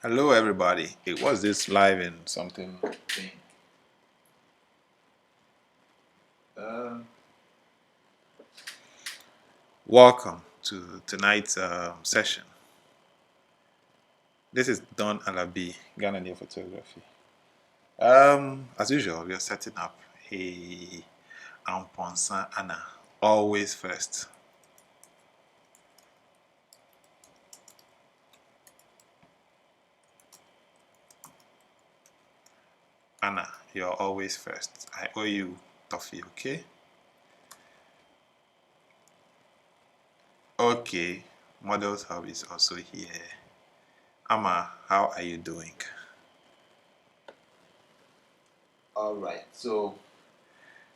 Hello, everybody. It was this live in something thing. Welcome to tonight's session. This is Don Alabi, Ghananie photography. As usual, we are setting up a Amponsa Anna, always first. Anna, you're always first. I owe you toffee, okay? Okay, Models Hub is also here. Amma, how are you doing? All right, so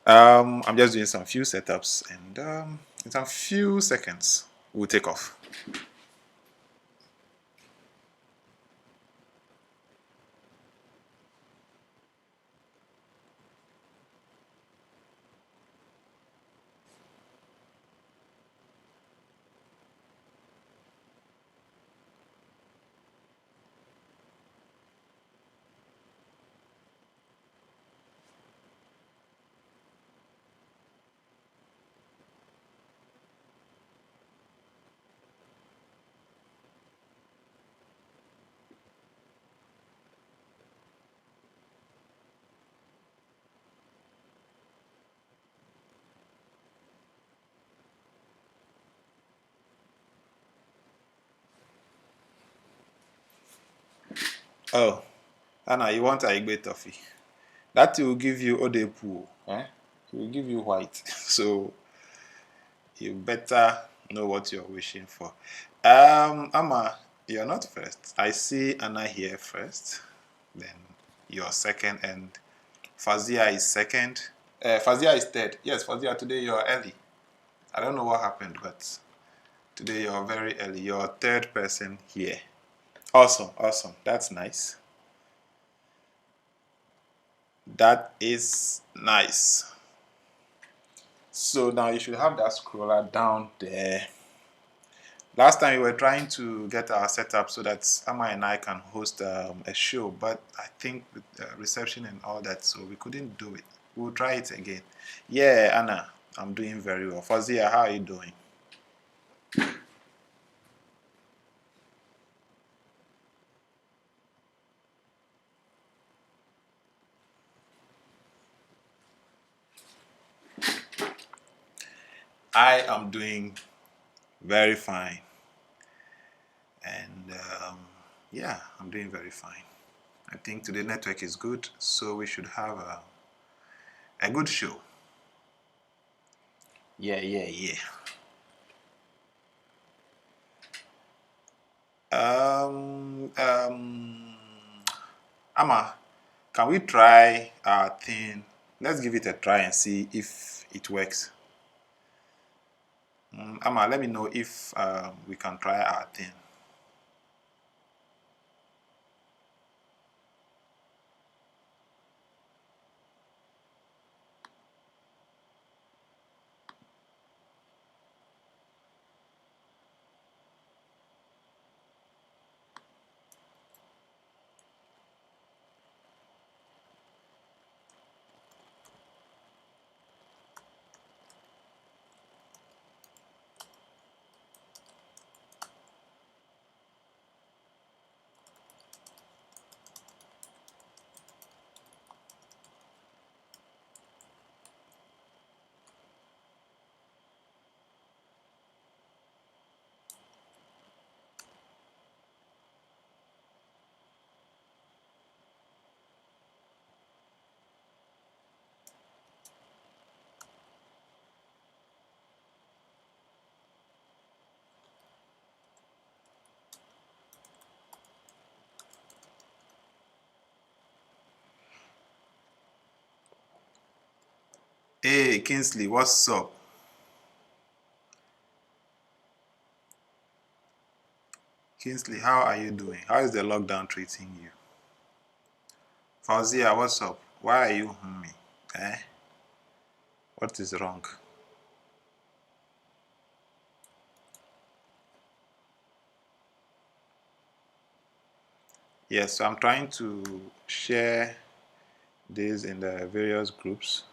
I'm just doing some few setups, and in some few seconds we'll take off. Oh, Anna, you want Igbe toffee? That will give you Odepu, eh? It will give you white. So you better know what you're wishing for. Amma, you're not first. I see Anna here first, then you're second, and Fazia is second. Fazia is third. Yes, Fazia, today you're early. I don't know what happened, but today you're very early. You're third person here. Awesome, awesome. That's nice. That is nice. So now you should have that scroller down there. Last time we were trying to get our setup so that Amma and I can host a show, but I think with reception and all that, so we couldn't do it. We'll try it again. Yeah, Anna, I'm doing very well. Fazia, how are you doing? I am doing very fine. And yeah, I'm doing very fine. I think today network is good, so we should have a good show. Yeah, yeah, yeah. Amma, can we try our thing? Let's give it a try and see if it works. Amma, let me know if we can try our thing. Hey, Kingsley, what's up? Kingsley, how are you doing? How is the lockdown treating you? Fauzia, what's up? Why are you humming? Eh? What is wrong? Yes, so I'm trying to share this in the various groups.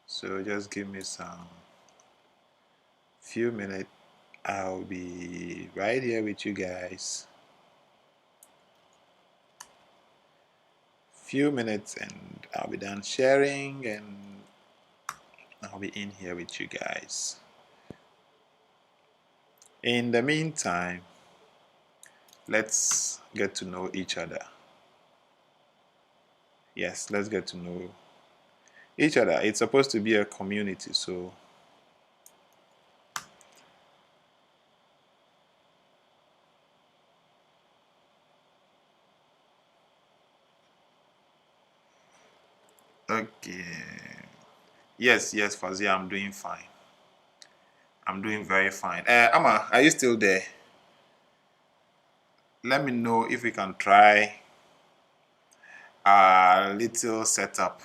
So just give me some few minutes. I'll be right here with you guys. Few minutes and I'll be done sharing and I'll be in here with you guys. In the meantime, let's get to know each other. Yes, let's get to know each other. It's supposed to be a community, so okay. Yes, Fazia, I'm doing fine. I'm doing very fine. Amma, are you still there? Let me know if we can try a little setup.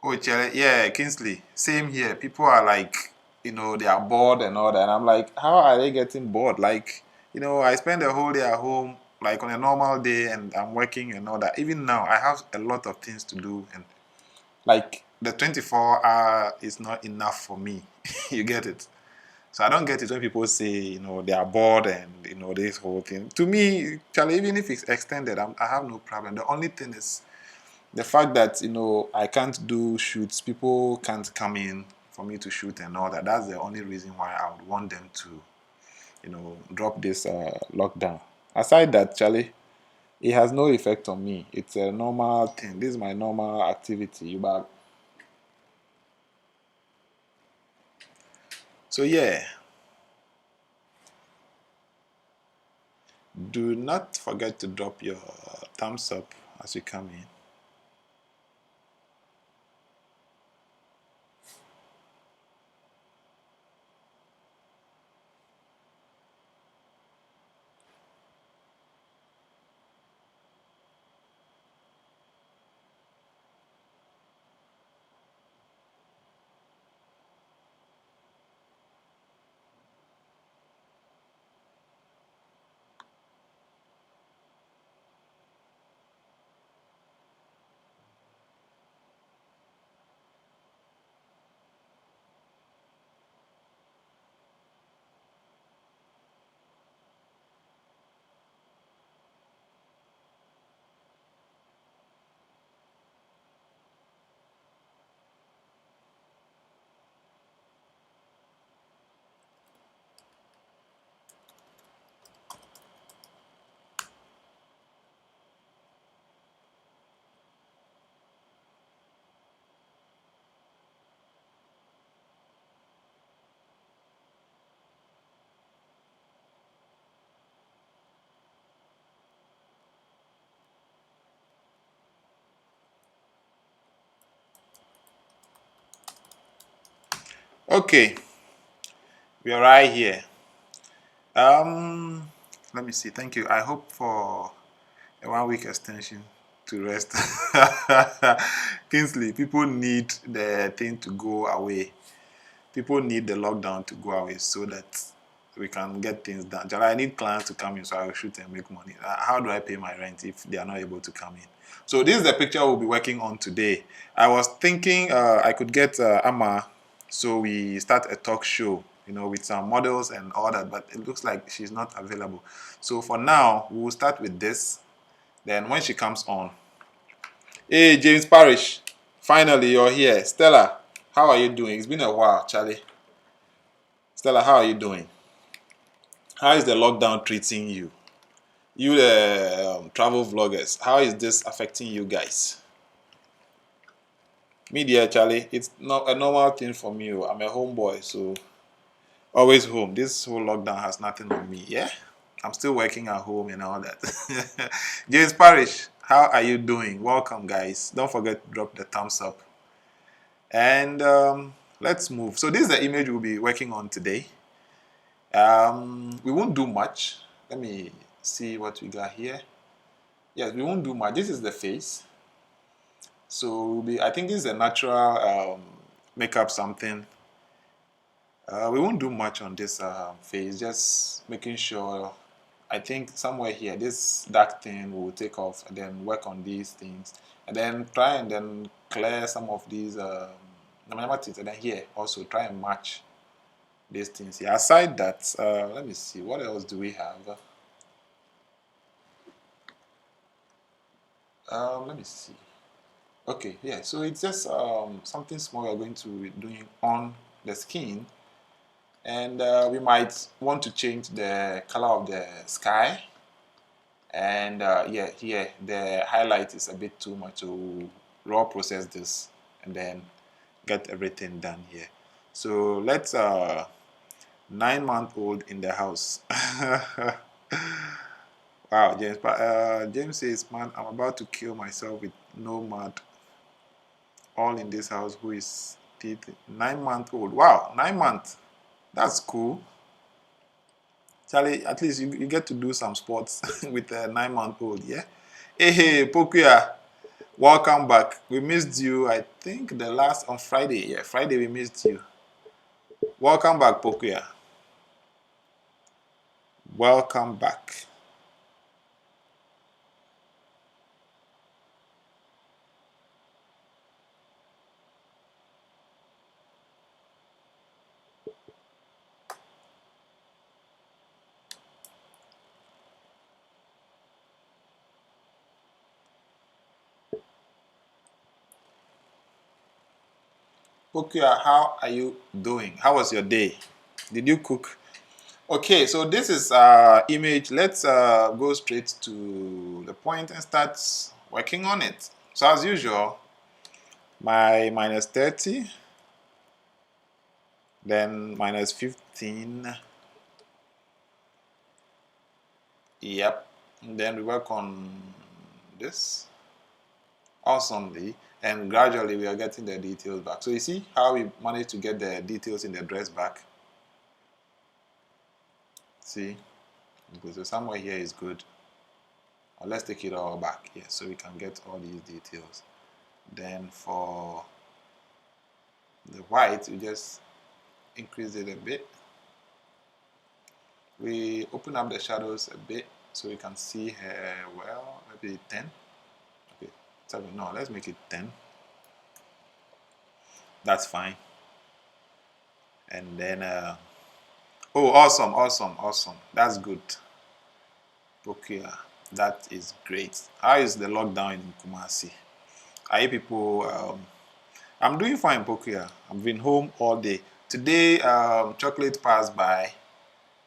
Oh, yeah, Kingsley, same here. People are like, they are bored and all that. And I'm like, how are they getting bored? Like, I spend the whole day at home, like on a normal day, and I'm working and all that. Even now, I have a lot of things to do. And like, the 24-hour is not enough for me. You get it? So I don't get it when people say, they are bored and, this whole thing. To me, Charlie, even if it's extended, I have no problem. The only thing is, the fact that I can't do shoots, people can't come in for me to shoot and all that. That's the only reason why I would want them to drop this lockdown. Aside that, Charlie, it has no effect on me. It's a normal thing. This is my normal activity. But so yeah, do not forget to drop your thumbs up as you come in. Okay, we are right here. Let me see. Thank you. I hope for a 1 week extension to rest. Kingsley, people need the thing to go away. People need the lockdown to go away so that we can get things done. I need clients to come in so I will shoot and make money. How do I pay my rent if they are not able to come in? So this is the picture we'll be working on today. I was thinking I could get Amma, so we start a talk show, with some models and all that, but it looks like she's not available. So for now, we'll start with this. Then when she comes on, hey James Parrish, finally you're here. Stella, how are you doing? It's been a while, Charlie. Stella, how are you doing? How is the lockdown treating you? You, the travel vloggers, how is this affecting you guys? Me, dear Charlie, it's not a normal thing for me. I'm a homeboy, so always home. This whole lockdown has nothing on me. Yeah, I'm still working at home and all that. James Parrish, how are you doing? Welcome, guys. Don't forget to drop the thumbs up. And let's move. So this is the image we'll be working on today. We won't do much. Let me see what we got here. Yes, we won't do much. This is the face. So we'll be. I think this is a natural makeup something. We won't do much on this phase, just making sure. I think somewhere here, this dark thing will take off, and then work on these things, and then try and then clear some of these things, and then here also try and match these things here. Aside that, let me see, what else do we have? Let me see. Okay, yeah, so it's just something small we're going to be doing on the skin, and we might want to change the color of the sky, and yeah, here the highlight is a bit too much, so raw process this and then get everything done here. So let's 9-month-old in the house. Wow, James. James says, "Man, I'm about to kill myself with no mad. All in this house. Who is teeth? 9-month-old. Wow, 9 months. That's cool. Charlie, at least you get to do some sports with a 9-month-old. Yeah. Hey, Pokuya, welcome back. We missed you. I think the last on Friday. Yeah, Friday we missed you. Welcome back, Pokuya. Welcome back. Pokuya, how are you doing? How was your day? Did you cook? Okay, so this is image. Let's go straight to the point and start working on it. So as usual, my -30, then -15. Yep. And then we work on this awesomely, and gradually we are getting the details back. So you see how we managed to get the details in the dress back? See? So somewhere here is good. Or let's take it all back here so we can get all these details. Then for the white, we just increase it a bit. We open up the shadows a bit so we can see her well, maybe 10. Okay, 7. No, let's make it 10. That's fine. And then, oh, awesome, awesome, awesome. That's good. Okay, that is great. How is the lockdown in Kumasi? Are you people? I'm doing fine, Pokia. I've been home all day. Today, Chocolate passed by,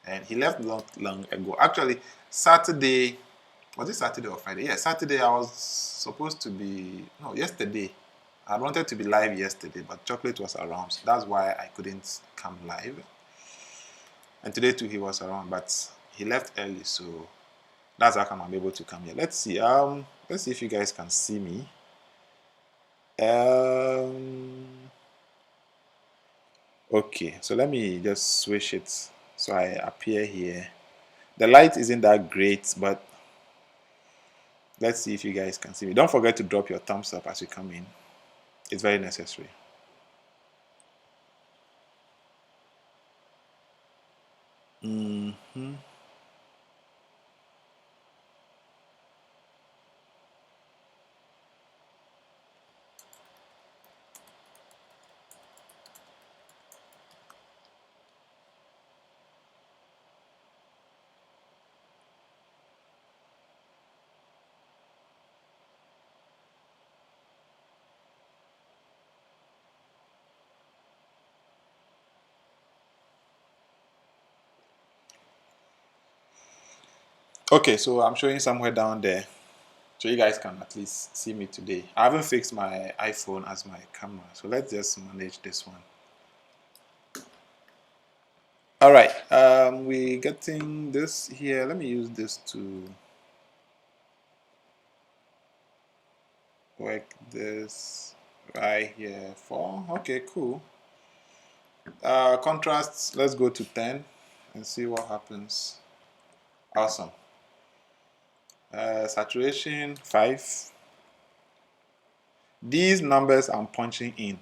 and he left long ago. Actually, Saturday, was it Saturday or Friday? Yeah, Saturday. I was supposed to be yesterday. I wanted to be live yesterday, but Chocolate was around, so that's why I couldn't come live. And today too, he was around, but he left early, so that's how come I'm able to come here. Let's see. Let's see if you guys can see me. Okay, so let me just switch it so I appear here. The light isn't that great, but let's see if you guys can see me. Don't forget to drop your thumbs up as you come in. It's very necessary. Okay, so I'm showing somewhere down there, so you guys can at least see me today. I haven't fixed my iPhone as my camera, so let's just manage this one. All right, we're getting this here. Let me use this to work this right here for. Okay, cool. Contrasts, let's go to 10 and see what happens. Awesome. Saturation 5. These numbers I'm punching in,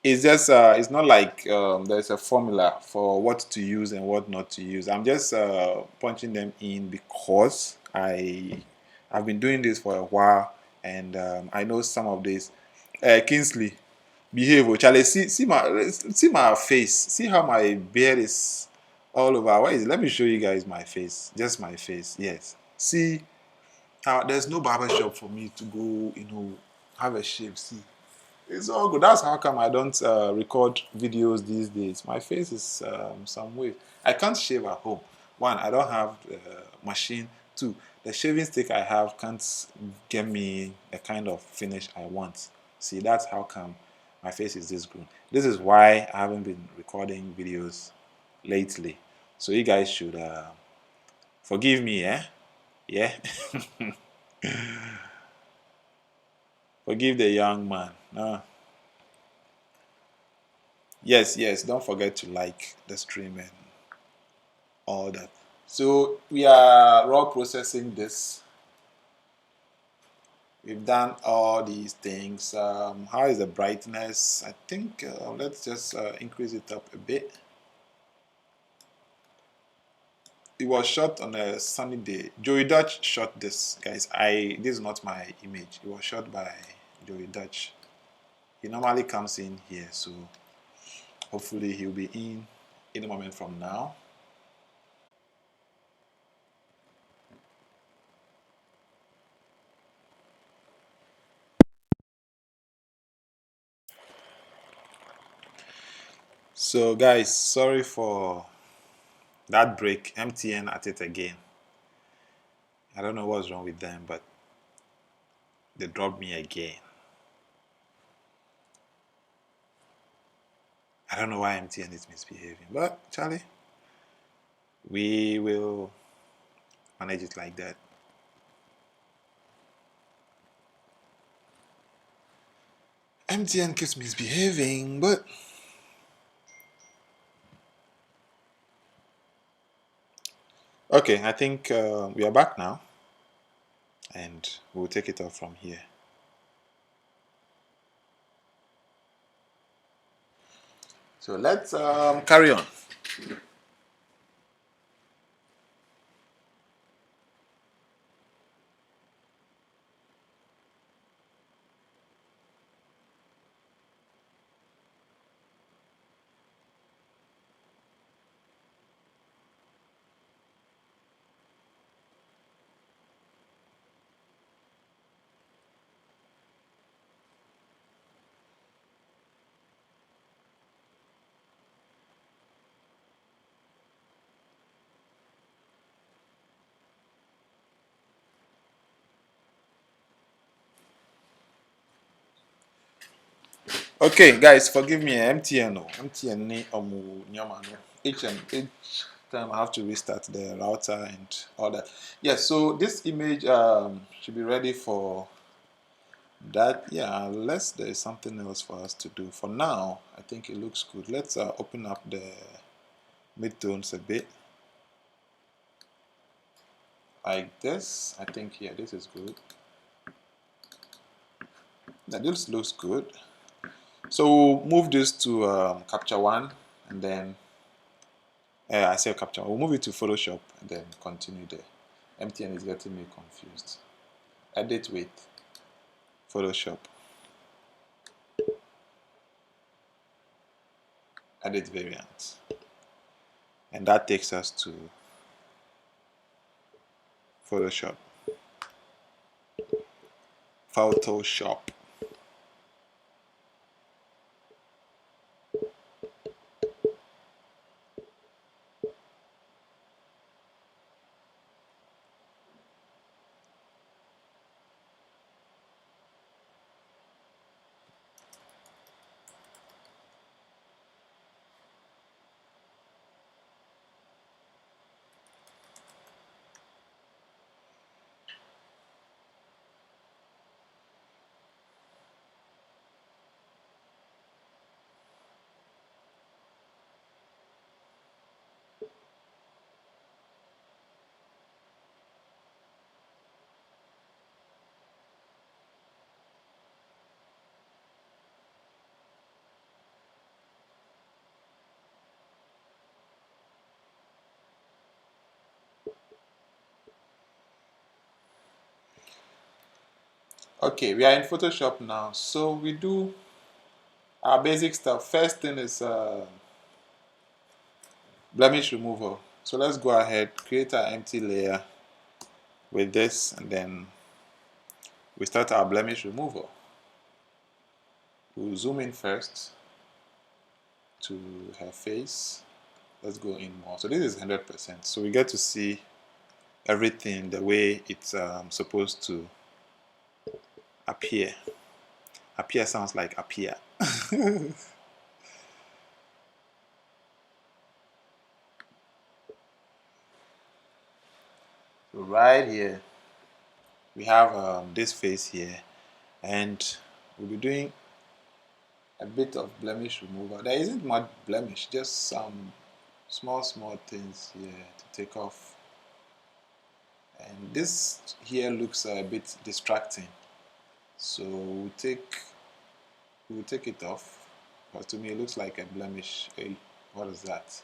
it's just it's not like there's a formula for what to use and what not to use. I'm just punching them in because I've been doing this for a while, and I know some of this. Kingsley, behave, oh, Charlie. See my face. See how my beard is all over. Why is it? Let me show you guys my face. Just my face. Yes. See how there's no barber shop for me to go. Have a shave. See. It's all good. That's how come I don't record videos these days. My face is some way. I can't shave at home. One, I don't have a machine. Two, the shaving stick I have can't get me the kind of finish I want. See, that's how come my face is this green. This is why I haven't been recording videos lately. So you guys should forgive me, eh? Yeah. Forgive the young man. Yes, yes. Don't forget to like the stream and all that. So we are raw processing this. We've done all these things. How is the brightness? I think let's just increase it up a bit. It was shot on a sunny day. Joey Dutch shot this, guys. This is not my image. It was shot by Joey Dutch. He normally comes in here, so hopefully he'll be in any moment from now. So guys, sorry for that break. MTN at it again. I don't know what's wrong with them, but they dropped me again. I don't know why MTN is misbehaving, but Charlie, we will manage it like that. MTN keeps misbehaving, but okay, I think we are back now, and we'll take it off from here. So let's carry on. Okay, guys, forgive me. MTN, MTN, each time I have to restart the router and all that. Yes, so this image should be ready for that. Yeah, unless there is something else for us to do. For now, I think it looks good. Let's open up the midtones a bit. Like this. I think, yeah, this is good. Now, this looks good. So we'll move this to Capture One, and then I say Capture One. We'll move it to Photoshop and then continue there. MTN is getting me confused. Edit with Photoshop. Edit variant. And that takes us to Photoshop. Photoshop. Okay, we are in Photoshop now. So we do our basic stuff. First thing is blemish removal. So let's go ahead, create our empty layer with this, and then we start our blemish removal. We'll zoom in first to her face. Let's go in more. So this is 100%. So we get to see everything the way it's supposed to appear. Appear sounds like appear. So right here, we have this face here, and we'll be doing a bit of blemish removal. There isn't much blemish, just some small things here to take off. And this here looks a bit distracting, so we'll take it off. But to me, it looks like a blemish. Hey, what is that?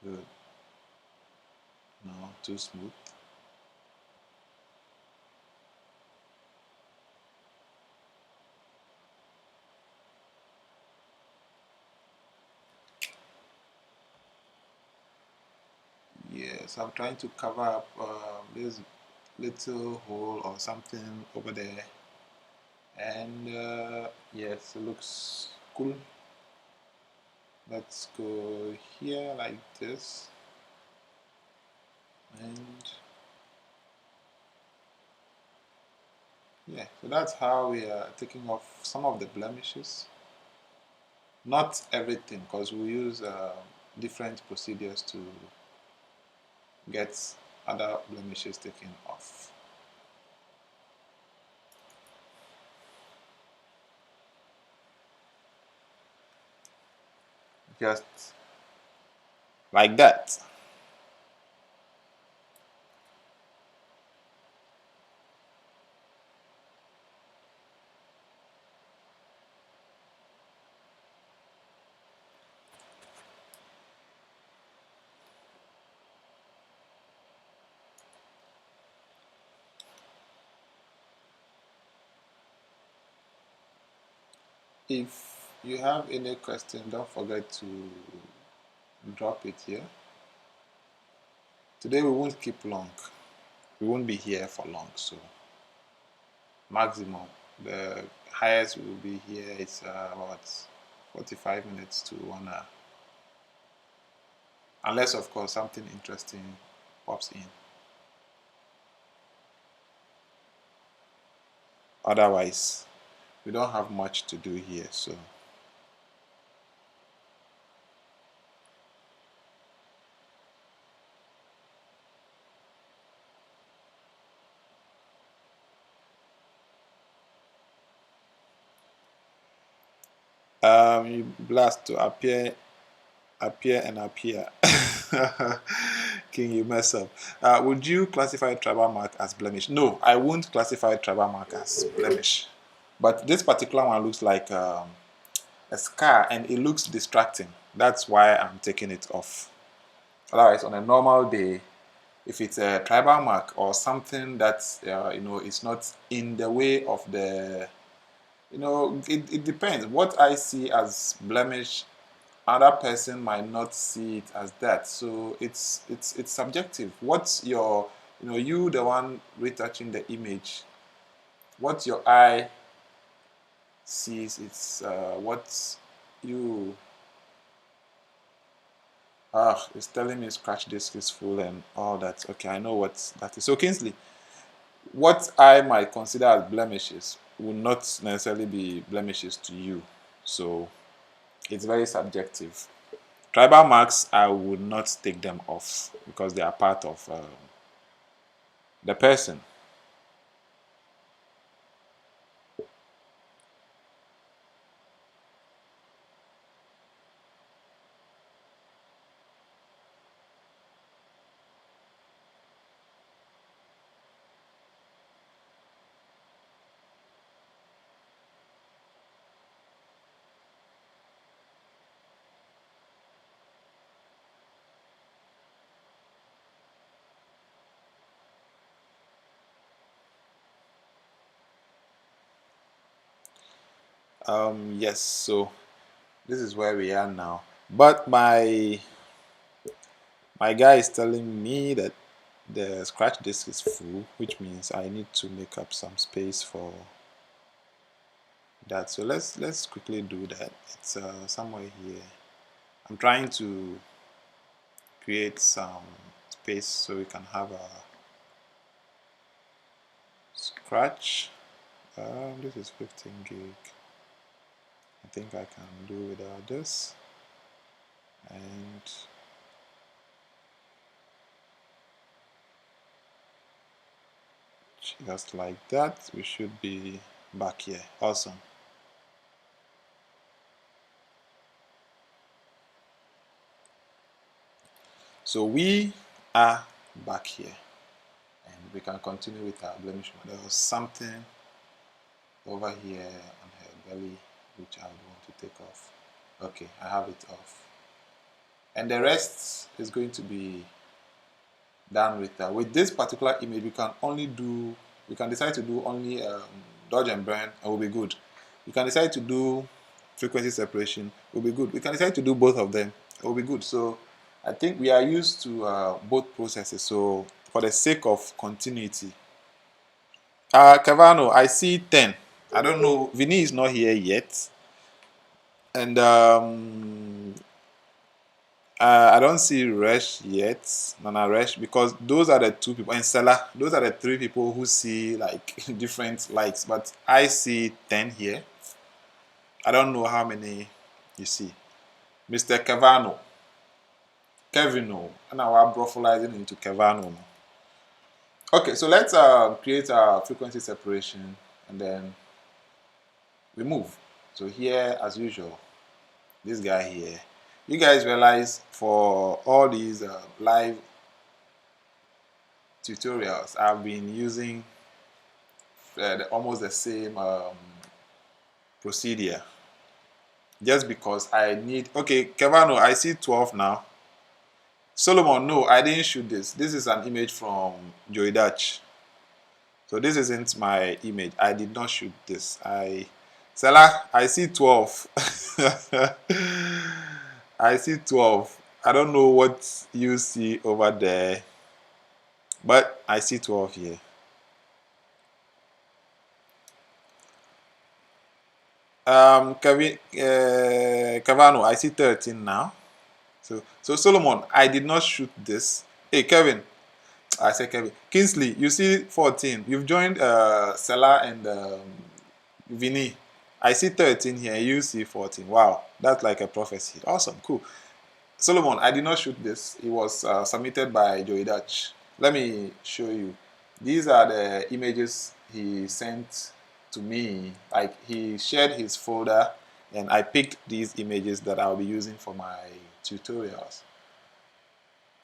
Good. No, too smooth. Yes, I'm trying to cover up this little hole or something over there, and yes, it looks cool. Let's go here like this, and yeah, so that's how we are taking off some of the blemishes. Not everything, because we use different procedures to get other blemishes taken off. Just like that. If you have any question, don't forget to drop it here. Today we won't keep long. We won't be here for long, so maximum. The highest we will be here is about 45 minutes to 1 hour. Unless, of course, something interesting pops in. Otherwise, we don't have much to do here, so you blast to appear and appear. King, you mess up. Would you classify tribal mark as blemish? No, I won't classify tribal mark as blemish. But this particular one looks like a scar, and it looks distracting. That's why I'm taking it off. Otherwise, on a normal day, if it's a tribal mark or something that is not in the way of the, it depends. What I see as blemish, another person might not see it as that. So it's subjective. What's your, you the one retouching the image, what your eye sees, it's what you it's telling me scratch disk is full and all that. Okay, I know what that is. So Kingsley, what I might consider as blemishes will not necessarily be blemishes to you. So it's very subjective. Tribal marks, I would not take them off because they are part of the person. Yes, so this is where we are now. But my guy is telling me that the scratch disk is full, which means I need to make up some space for that. So let's quickly do that. It's somewhere here. I'm trying to create some space so we can have a scratch. This is 15 gig. I think I can do without this. And just like that, we should be back here. Awesome. So we are back here, and we can continue with our blemish. There was something over here on her belly which I would want to take off. Okay, I have it off. And the rest is going to be done with that. With this particular image, we can decide to do only dodge and burn, and we'll be good. We can decide to do frequency separation, will be good. We can decide to do both of them, it will be good. So I think we are used to both processes. So for the sake of continuity, Cavano, I see 10. I don't know, Vinny is not here yet. And I don't see Resh yet, Nana Resh, because those are the two people, and Stella, those are the three people who see like different likes. But I see 10 here. I don't know how many you see. Mr. Cavano, Kevino, and our brophilizing into Cavano. Okay, so let's create a frequency separation and then we move. So here, as usual, this guy here. You guys realize for all these live tutorials, I've been using almost the same procedure. Just because I need... Okay, Kevano, I see 12 now. Solomon, no, I didn't shoot this. This is an image from Joey Dutch. So this isn't my image. I did not shoot this. Salah, I see 12. I see 12. I don't know what you see over there, but I see 12 here. Cavano, I see 13 now. So Solomon, I did not shoot this. Hey, Kevin. I said Kevin. Kingsley, you see 14. You've joined Salah and Vinny. I see 13 here. You see 14. Wow, that's like a prophecy. Awesome, cool. Solomon, I did not shoot this. It was submitted by Joey Dutch. Let me show you. These are the images he sent to me. Like he shared his folder, and I picked these images that I'll be using for my tutorials.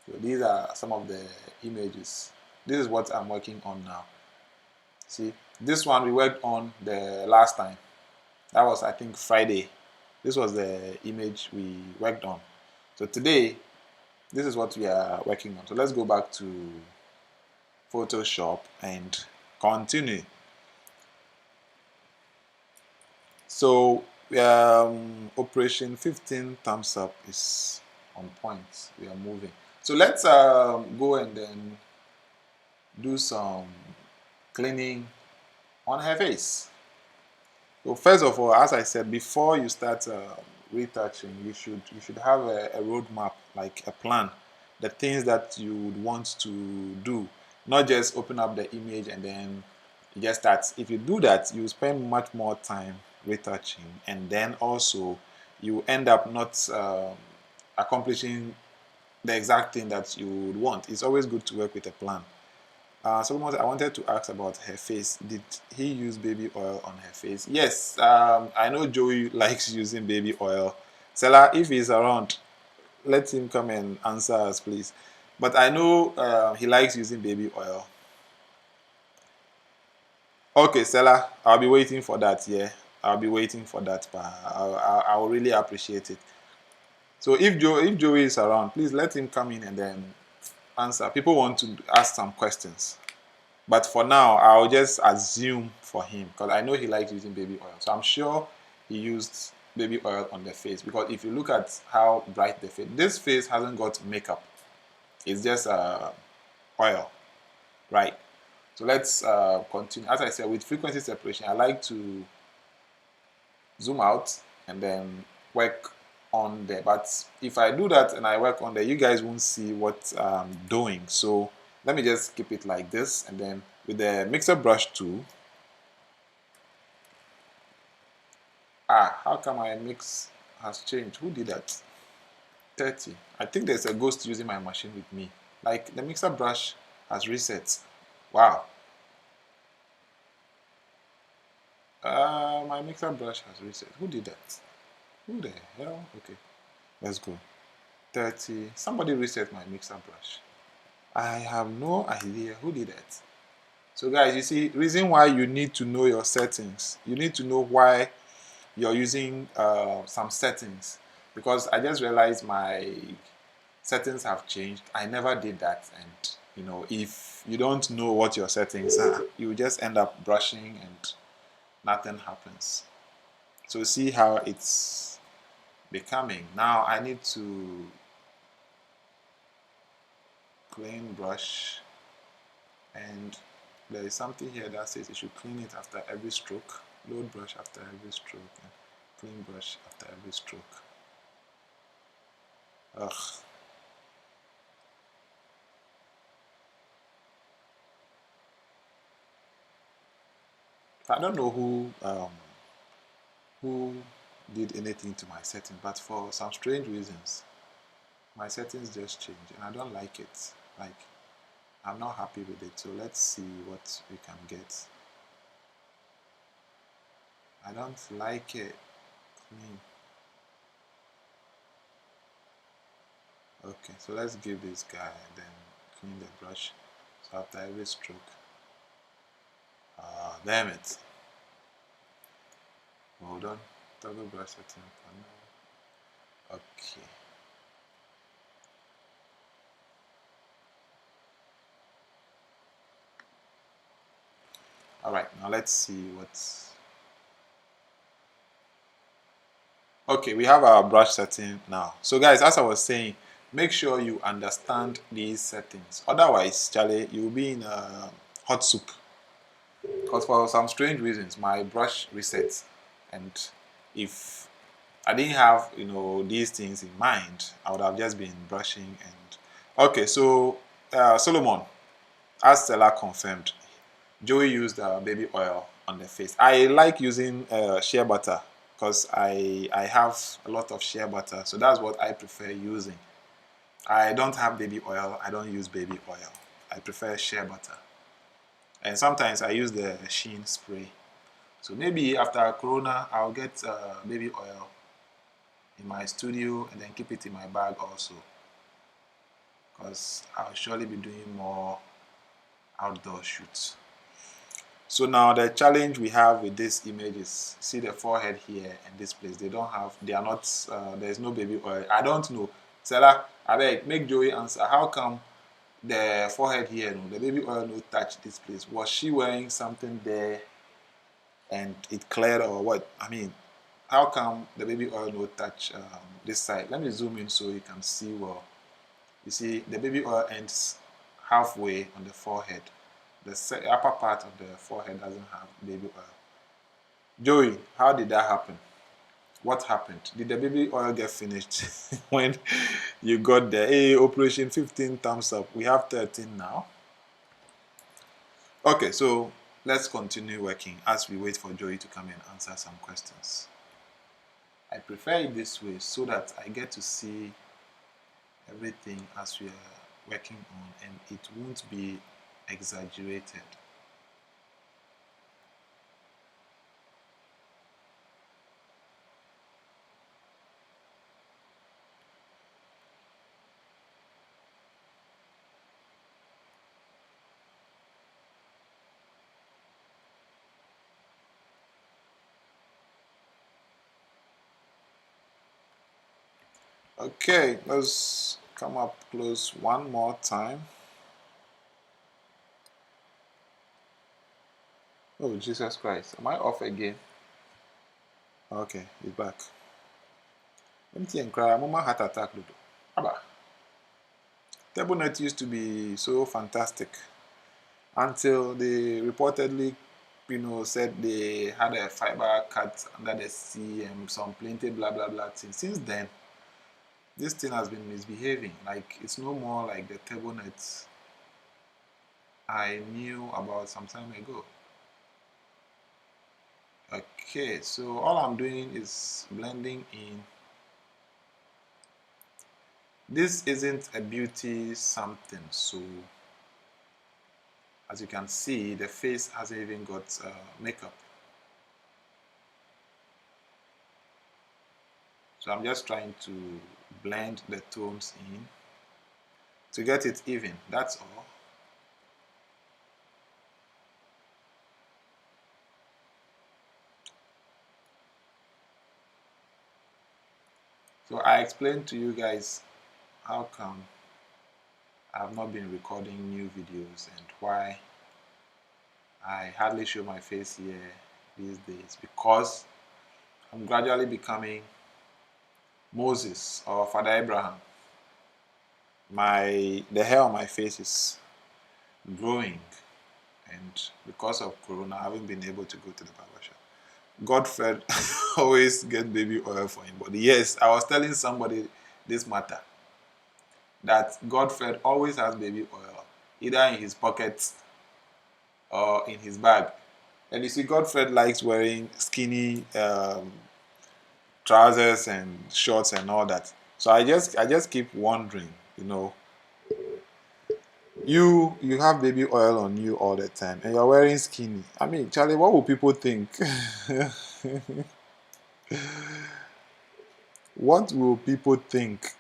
So these are some of the images. This is what I'm working on now. See, this one we worked on the last time. That was, I think, Friday. This was the image we worked on. So today, this is what we are working on. So let's go back to Photoshop and continue. So operation 15 thumbs up is on point. We are moving. So let's go and then do some cleaning on her face. So first of all, as I said, before you start retouching, you should have a roadmap, like a plan, the things that you would want to do, not just open up the image and then you just start. If you do that, you spend much more time retouching, and then also you end up not accomplishing the exact thing that you would want. It's always good to work with a plan. Solomon, I wanted to ask about her face. Did he use baby oil on her face? Yes, I know Joey likes using baby oil. Sela, if he's around, let him come and answer us, please. But I know he likes using baby oil. Okay, Sela, I'll be waiting for that, yeah. I'll be waiting for that, but I'll really appreciate it. So if Joey is around, please let him come in and then answer. People want to ask some questions. But for now, I'll just assume for him because I know he likes using baby oil. So I'm sure he used baby oil on the face, because if you look at how bright the face, this face hasn't got makeup. It's just oil, right? So let's continue. As I said, with frequency separation, I like to zoom out and then work on there. But if I do that and I work on there, you guys won't see what I'm doing. So let me just keep it like this, and then with the mixer brush tool. How come my mix has changed? Who did that? 30. I think there's a ghost using my machine with me. Like, the mixer brush has reset. Wow. My mixer brush has reset. Who did that? Who the hell? Okay, let's go. 30. Somebody reset my mixer brush. I have no idea who did that. So guys, you see, reason why you need to know your settings. You need to know why you're using some settings, because I just realized my settings have changed. I never did that, and if you don't know what your settings are, you just end up brushing and nothing happens. So see how it's becoming. Now I need to clean brush, and there is something here that says you should clean it after every stroke. Load brush after every stroke, and clean brush after every stroke. Ugh. I don't know who did anything to my setting, but for some strange reasons, my settings just changed, and I don't like it. Like, I'm not happy with it. So let's see what we can get. I don't like it. Clean. Okay, so let's give this guy then clean the brush. So after every stroke. Damn it. Hold on. Toggle brush setting panel. Okay. Alright, now let's see what's. Okay, we have our brush setting now. So guys, as I was saying, make sure you understand these settings. Otherwise, Charlie, you'll be in a hot soup. Because for some strange reasons, my brush resets. And if I didn't have, these things in mind, I would have just been brushing and... Okay, so Solomon, as Stella confirmed, Joey used baby oil on the face. I like using shea butter because I have a lot of shea butter, so that's what I prefer using. I don't have baby oil. I don't use baby oil. I prefer shea butter, and sometimes I use the Sheen spray. So maybe after Corona, I'll get baby oil in my studio and then keep it in my bag also, because I'll surely be doing more outdoor shoots. So now the challenge we have with this image is, see the forehead here and this place, they are not, there's no baby oil. I don't know. Sarah, I beg, make Joey answer. How come the forehead here, the baby oil no touch this place? Was she wearing something there and it cleared, or what? I mean, how come the baby oil no touch this side? Let me zoom in so you can see well. You see, the baby oil ends halfway on the forehead. The upper part of the forehead doesn't have baby oil. Joey, how did that happen? What happened? Did the baby oil get finished when you got there? Hey, Operation 15 thumbs up. We have 13 now. Okay, so let's continue working as we wait for Joey to come and answer some questions. I prefer it this way so that I get to see everything as we are working on, and it won't be exaggerated. Okay, let's come up close one more time. Oh, Jesus Christ. Am I off again? Okay, he's back. Empty and cry. Mama heart attack, Ludo. Abba. Table net used to be so fantastic until they reportedly, said they had a fiber cut under the sea and some plenty blah blah blah things. Since then, this thing has been misbehaving. Like it's no more like the table net I knew about some time ago. Okay, so all I'm doing is blending in. This isn't a beauty something, so as you can see, the face hasn't even got makeup. So I'm just trying to blend the tones in to get it even, that's all. So I explained to you guys how come I have not been recording new videos and why I hardly show my face here these days, because I'm gradually becoming Moses or Father Abraham. The hair on my face is growing, and because of Corona I haven't been able to go to the barbershop. Godfred always get baby oil for him body. Yes, I was telling somebody this matter, that Godfred always has baby oil, either in his pocket or in his bag. And you see, Godfred likes wearing skinny trousers and shorts and all that. So I just keep wondering, you have baby oil on you all the time and you're wearing skinny. I mean, Charlie, what will people think? What will people think?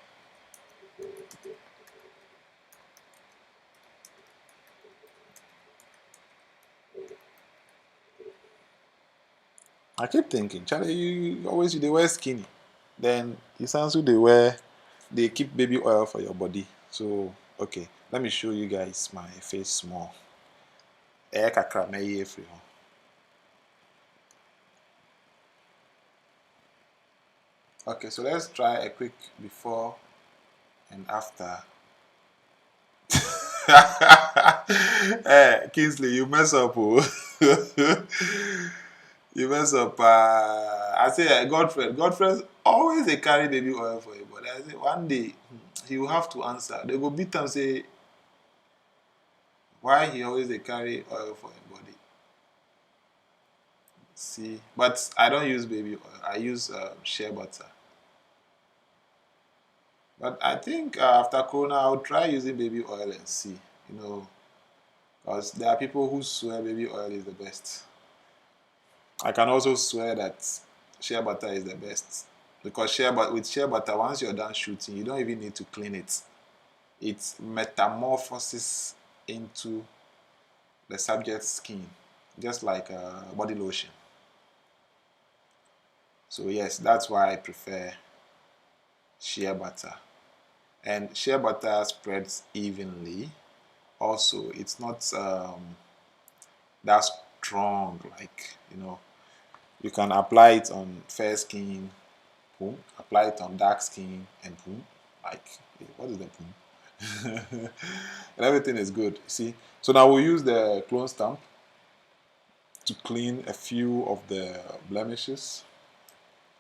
I keep thinking, Charlie, you always they wear skinny. Then it sounds like they keep baby oil for your body. So okay, let me show you guys my face small. Okay, so let's try a quick before and after. Hey, Kingsley, you mess up, oh. You mess up. I say, Godfriend always they carry baby oil for you, but I say one day he will have to answer. They go beat him say why he always they carry oil for his body. See, but I don't use baby oil. I use shea butter. But I think after Corona, I'll try using baby oil and see. Because there are people who swear baby oil is the best. I can also swear that shea butter is the best, because with shea butter, once you're done shooting, you don't even need to clean it. It metamorphoses into the subject's skin, just like body lotion. So yes, that's why I prefer shea butter. And shea butter spreads evenly. Also, it's not that strong, like you can apply it on fair skin, boom. Apply it on dark skin, and boom. Like, what is the boom? And everything is good. See, so now we'll use the clone stamp to clean a few of the blemishes,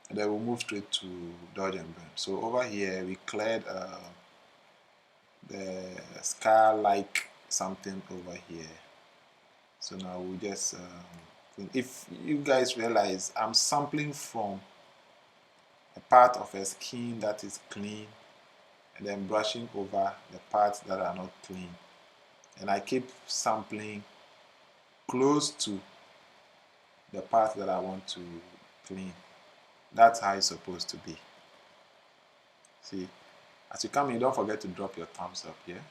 and then we'll move straight to dodge and burn. So over here we cleared the scar-like something over here. So now we'll just if you guys realize, I'm sampling from a part of a skin that is clean and then brushing over the parts that are not clean, and I keep sampling close to the part that I want to clean. That's how it's supposed to be. See, as you come in, don't forget to drop your thumbs up here.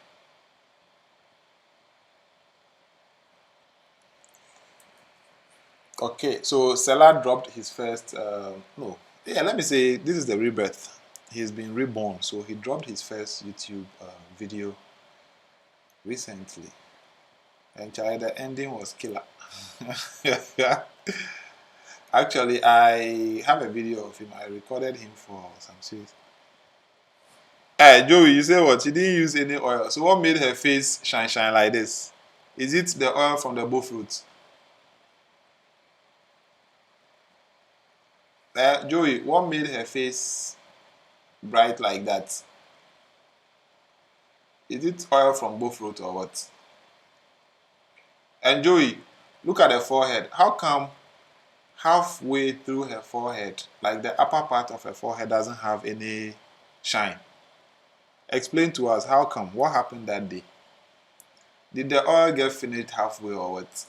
Okay, so Seller dropped his first let me say this is the rebirth. He's been reborn, so he dropped his first YouTube video recently, and the ending was killer. Actually, I have a video of him. I recorded him for some series. Hey, Joey, you say what? She didn't use any oil. So what made her face shine like this? Is it the oil from the bull fruit? Joey, what made her face bright like that? Is it oil from bull fruit or what? And Joey, look at her forehead. How come halfway through her forehead, like the upper part of her forehead doesn't have any shine? Explain to us how come? What happened that day? Did the oil get finished halfway or what?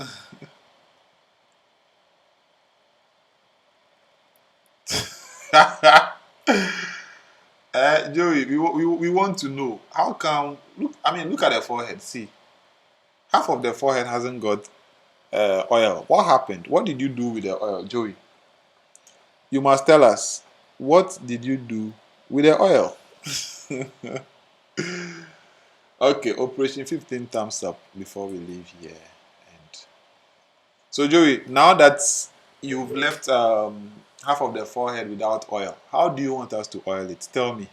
Joey, we want to know how come. Look, I mean, look at the forehead. See, half of the forehead hasn't got oil. What happened? What did you do with the oil, Joey? You must tell us. What did you do with the oil? Okay, Operation 15 thumbs up before we leave here. And so, Joey, now that you've left half of the forehead without oil, how do you want us to oil it? Tell me.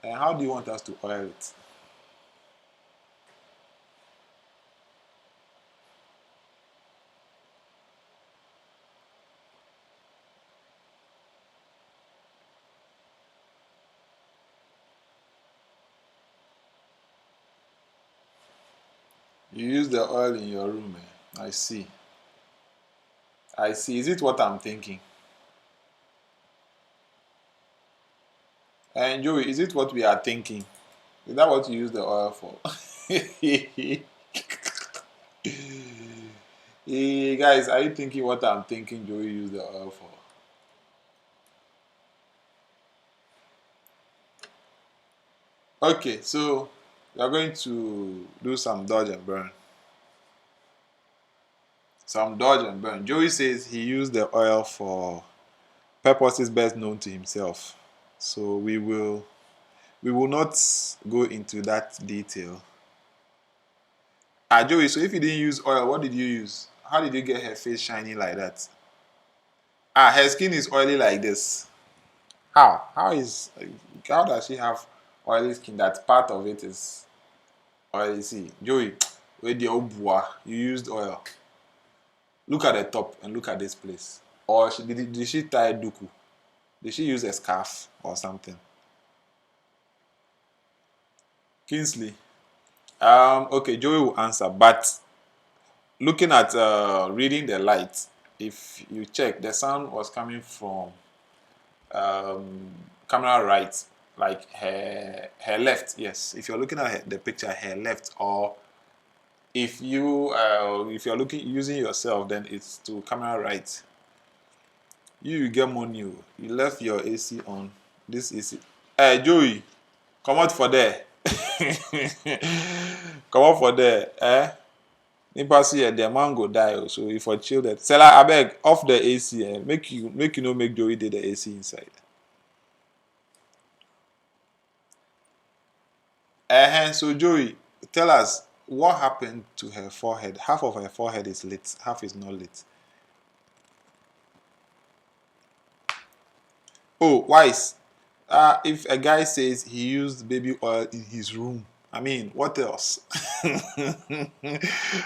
And how do you want us to oil it? You use the oil in your room, eh? I see. I see. Is it what I'm thinking? And Joey, is it what we are thinking? Is that what you use the oil for? Hey, guys, are you thinking what I'm thinking Joey used the oil for? Okay, so we are going to do some dodge and burn. Some dodge and burn. Joey says he used the oil for purposes best known to himself. So we will not go into that detail. Joey, so if you didn't use oil, what did you use? How did you get her face shiny like that? Her skin is oily like this. How? How does she have oily skin? That part of it is oily. See, Joey, with the obua, you used oil. Look at the top and look at this place. Or did she tie duku? Did she use a scarf or something? Kingsley. Okay, Joey will answer. But looking at reading the light, if you check, the sound was coming from um, camera right, like her left. Yes, if you're looking at the picture, her left, or if you're looking using yourself, then it's to camera right. You get money. You left your AC on. This AC. Hey Joey, come out for there. Come out for there. Nipa see the man go die. So if for children, Sella, I beg off the AC. Make you know make Joey did the AC inside. So Joey, tell us what happened to her forehead. Half of her forehead is lit, half is not lit. Oh, wise. If a guy says he used baby oil in his room, I mean, what else?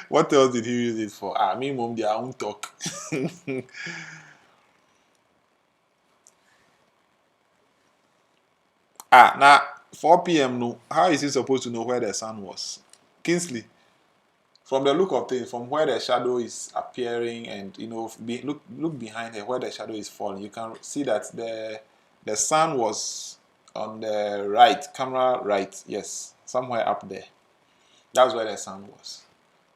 What else did he use it for? Me, mom, their own talk. Now 4 p.m. No, how is he supposed to know where the sun was? Kingsley, from the look of things, from where the shadow is appearing, and look behind her where the shadow is falling, you can see that the sun was on the right, camera right, yes, somewhere up there. That's where the sun was.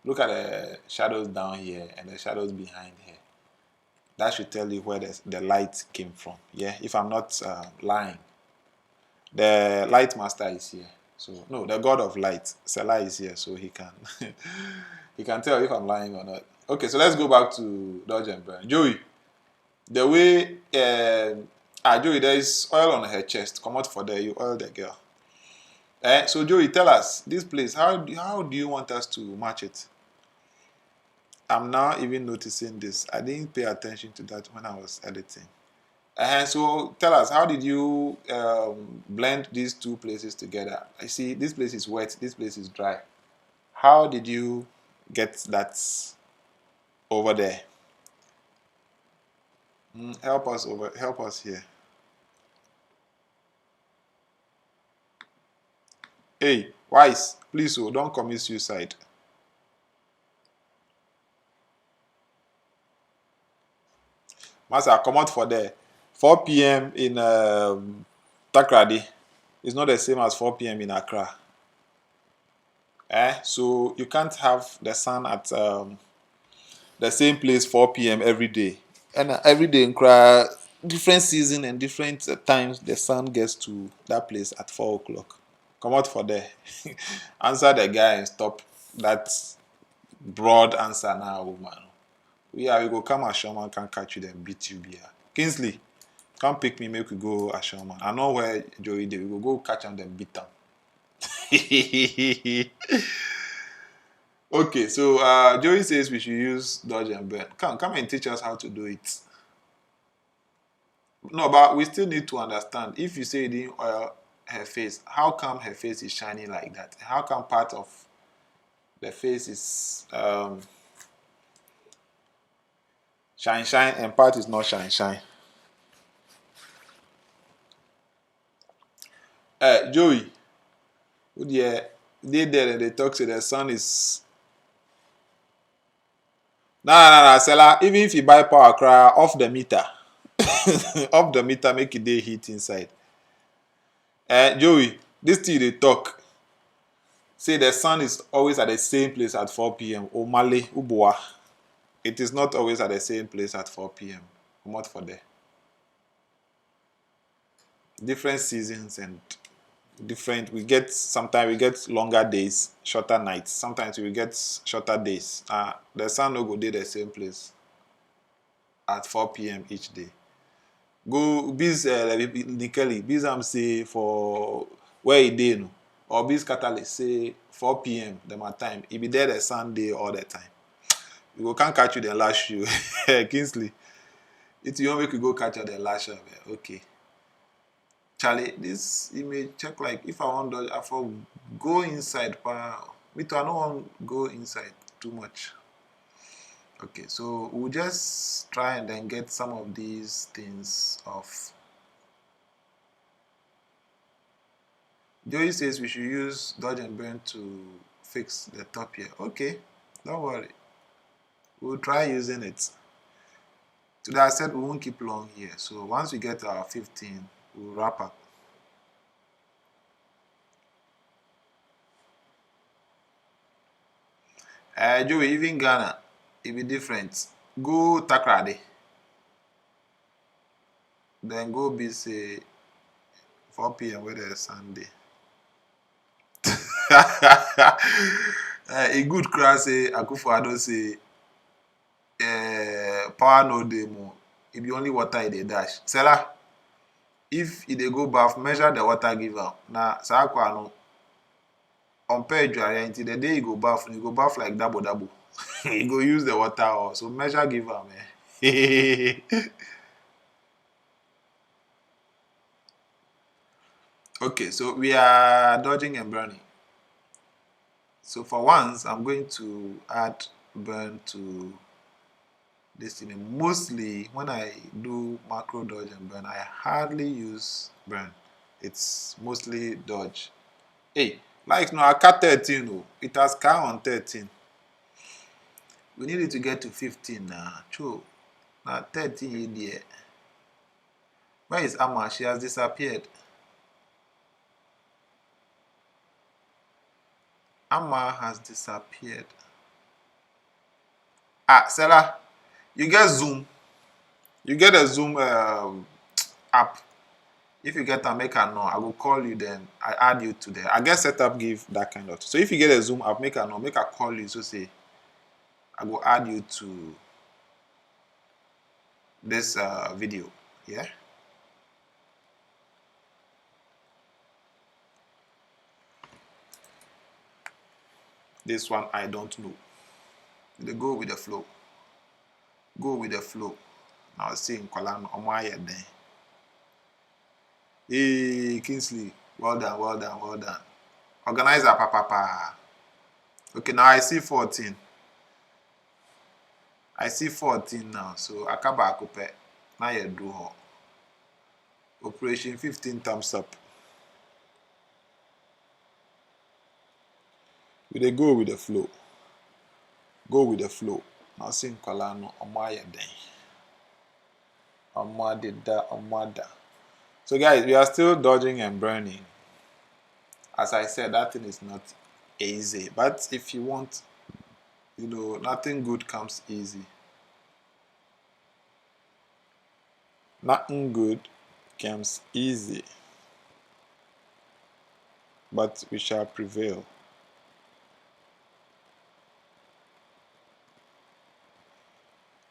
Look at the shadows down here and the shadows behind here. That should tell you where the light came from. Yeah, if I'm not lying. The light master is here. So no, the God of light, Selah, is here, so he can he can tell if I'm lying or not. Okay, so let's go back to Dodge and Burn. Joey, the way Joey, there is oil on her chest. Come out for there, you oil the girl. So Joey, tell us this place. How do you want us to match it? I'm now even noticing this. I didn't pay attention to that when I was editing. So tell us, how did you blend these two places together? I see this place is wet, this place is dry. How did you get that over there? Help us here. Hey, Wise, please don't commit suicide. Master, come out for there. 4 p.m. in Takrady is not the same as 4 p.m. in Accra. So you can't have the sun at the same place 4 p.m. every day. And every day in Accra, different season and different times, the sun gets to that place at 4 o'clock. Come out for there. Answer the guy and stop that broad answer now, woman. We go come Ashoma, can catch you then beat you beer. Kingsley, come pick me, make we go Ashoma. I know where Joey did. We go catch him then beat him. Okay, so Joey says we should use dodge and burn. Come and teach us how to do it. No, but we still need to understand. If you say you didn't oil her face, how come her face is shining like that? How come part of the face is shine and part is not shine? Joey, they there and they talk to the sun is. Nah, Sella. Even if you buy power cry off the meter, off the meter, make it day heat inside. Joey, this thing they talk. Say the sun is always at the same place at 4 p.m. Omale, Uboa. It is not always at the same place at 4 p.m. Come out for there. Different seasons and different. Sometimes we get longer days, shorter nights. Sometimes we get shorter days. The sun no go dey the same place at 4 p.m. each day. Go biz Nikeli, biz am say for where e dey no, or biz catalyst say 4 p.m. them at time. E be there the Sunday all the time. We go can't catch you the last you. Kingsley. If you want make you go catch you the last you, okay. Charlie, this image check like if I want to I for go inside, me too, I don't want go inside too much. Okay, so we'll just try and then get some of these things off. Joey says we should use dodge and burn to fix the top here. Okay, don't worry. We'll try using it. Today I said we won't keep long here. So once we get our 15, we'll wrap up. Joey, even Ghana, it be different. Go Takrady. Then go be say 4 p.m. whether it's Sunday. A good crowd say Akufo-Addo say power no dey more. It be only water e dey dash. Seller, if e dey go baff, measure the water give am. Na saa akwa no compare dware until the day you go baff like double. You go use the water also. Measure give am. Okay, so we are dodging and burning. So for once, I'm going to add burn to this thing. Mostly when I do macro dodge and burn, I hardly use burn. It's mostly dodge. Hey, like no, I cut 13. Oh, it has car on 13. We need it to get to 15 now. True. Now 13 here. Where is Amma? She has disappeared. Amma has disappeared. Sarah, you get Zoom. You get a Zoom app. If you get a make a know, I will call you then. I add you to there. I guess setup give that kind of. So if you get a Zoom app, make a know, make a call you. So say, I will add you to this video. Yeah. This one I don't know. They go with the flow. Go with the flow. Now see nkwala no omo aye den. Hey Kingsley, well done, well done, well done. Organizer papa. Okay, now I see 14. I see 14 now. So akaba akupe. Now you do ho. Operation 15 thumbs up. We dey go with the flow. Go with the flow. Now see nkwala no omo aye den. Omo adeda, omo ada. So guys, we are still dodging and burning. As I said, that thing is not easy. But if you want, nothing good comes easy. Nothing good comes easy. But we shall prevail.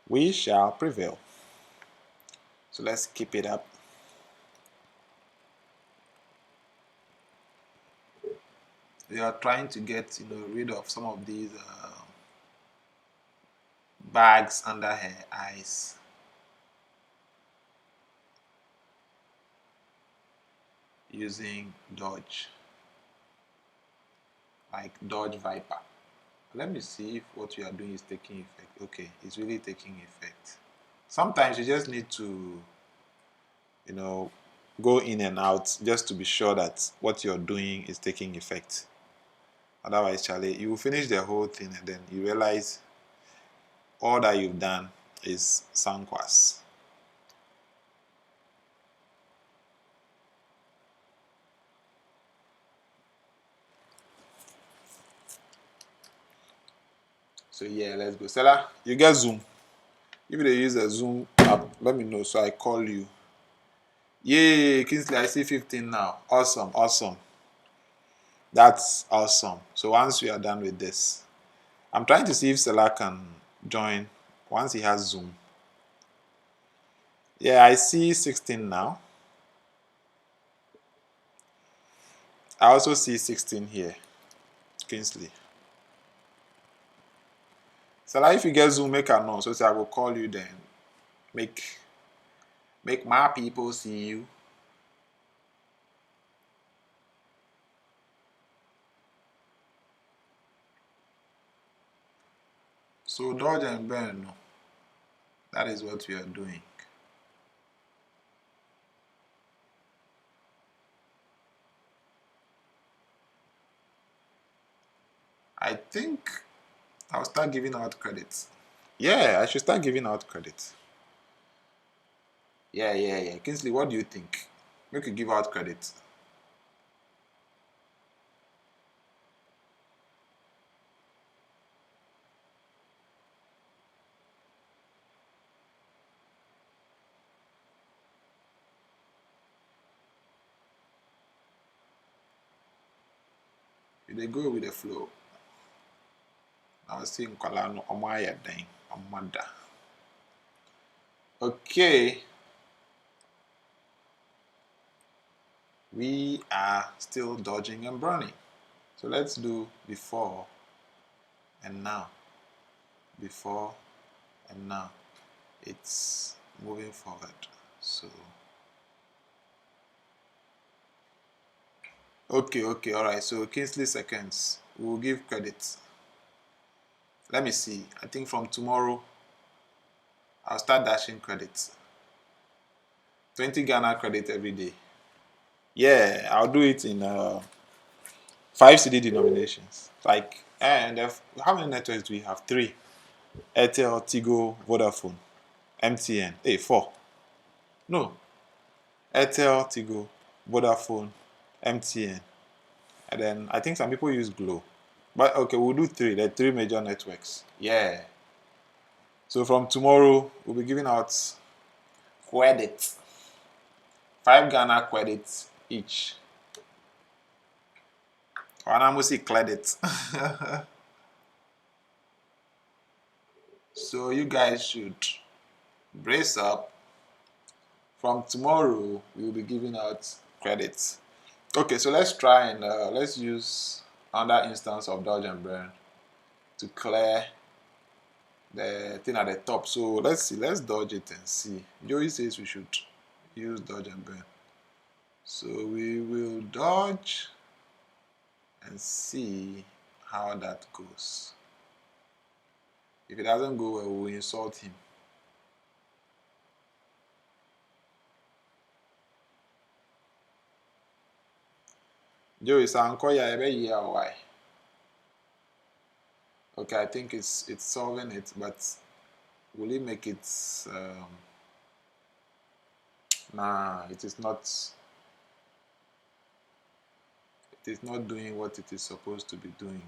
We shall prevail. So let's keep it up. We are trying to get rid of some of these bags under her eyes. Using dodge. Like dodge viper. Let me see if what you are doing is taking effect. Okay, it's really taking effect. Sometimes you just need to go in and out just to be sure that what you're doing is taking effect. Otherwise, Charlie, you will finish the whole thing and then you realize all that you've done is sankwas. So yeah, let's go. Stella, you get Zoom. If they use a Zoom app, let me know so I call you. Yay, Kingsley, I see 15 now. Awesome, awesome. That's awesome. So once we are done with this, I'm trying to see if Stella can join once he has Zoom. Yeah, I see 16 now. I also see 16 here. Kingsley. Stella, if you get Zoom, make a note. So I will call you then. Make my people see you. So dodge and burn, no. That is what we are doing. I think I'll start giving out credits. Yeah, I should start giving out credits. Yeah. Kingsley, what do you think? Make you give out credits. They go with the flow. I was saying Kalano Omaya Dang Omada. Okay. We are still dodging and burning. So let's do before and now. Before and now. It's moving forward. So okay, alright. So Kingsley seconds. We'll give credits. Let me see. I think from tomorrow I'll start dashing credits. 20 Ghana credit every day. Yeah, I'll do it in 5 CD denominations. Like, and how many networks do we have? 3. Airtel, Tigo, Vodafone, MTN. Hey, 4. No. Airtel, Tigo, Vodafone, MTN. And then I think some people use Glow. But okay, we'll do 3. There are 3 major networks. Yeah. So from tomorrow, we'll be giving out credits. 5 Ghana credits each. And I'm going to say credits. So you guys should brace up. From tomorrow, we will be giving out credits. Okay, so let's try and let's use another instance of dodge and burn to clear the thing at the top. So let's see, let's dodge it and see. Joey says we should use dodge and burn. So we will dodge and see how that goes. If it doesn't go well, we'll insult him. Joey Sankoya ebe or why? Okay, I think it's solving it, but will it make it nah, it is not doing what it is supposed to be doing.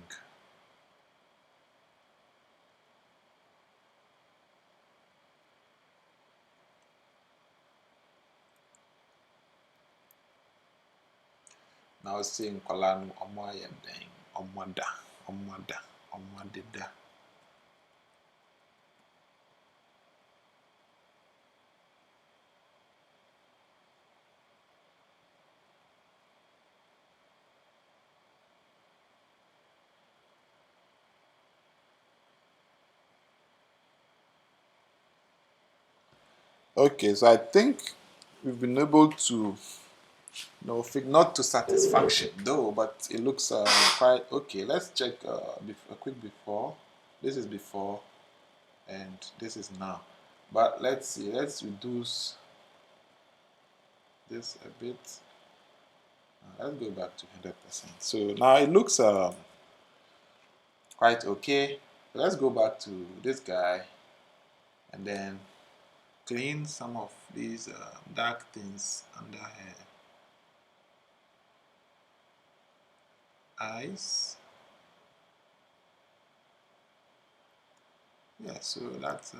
Now seeing Kolanu Omaya Dang, Omada. Okay, so I think we've been able to, not to satisfaction though, but it looks quite okay. Let's check a quick before. This is before, and this is now. But let's see. Let's reduce this a bit. Let's go back to 100%. So now it looks quite okay. Let's go back to this guy, and then clean some of these dark things under her eyes. Yeah, so that's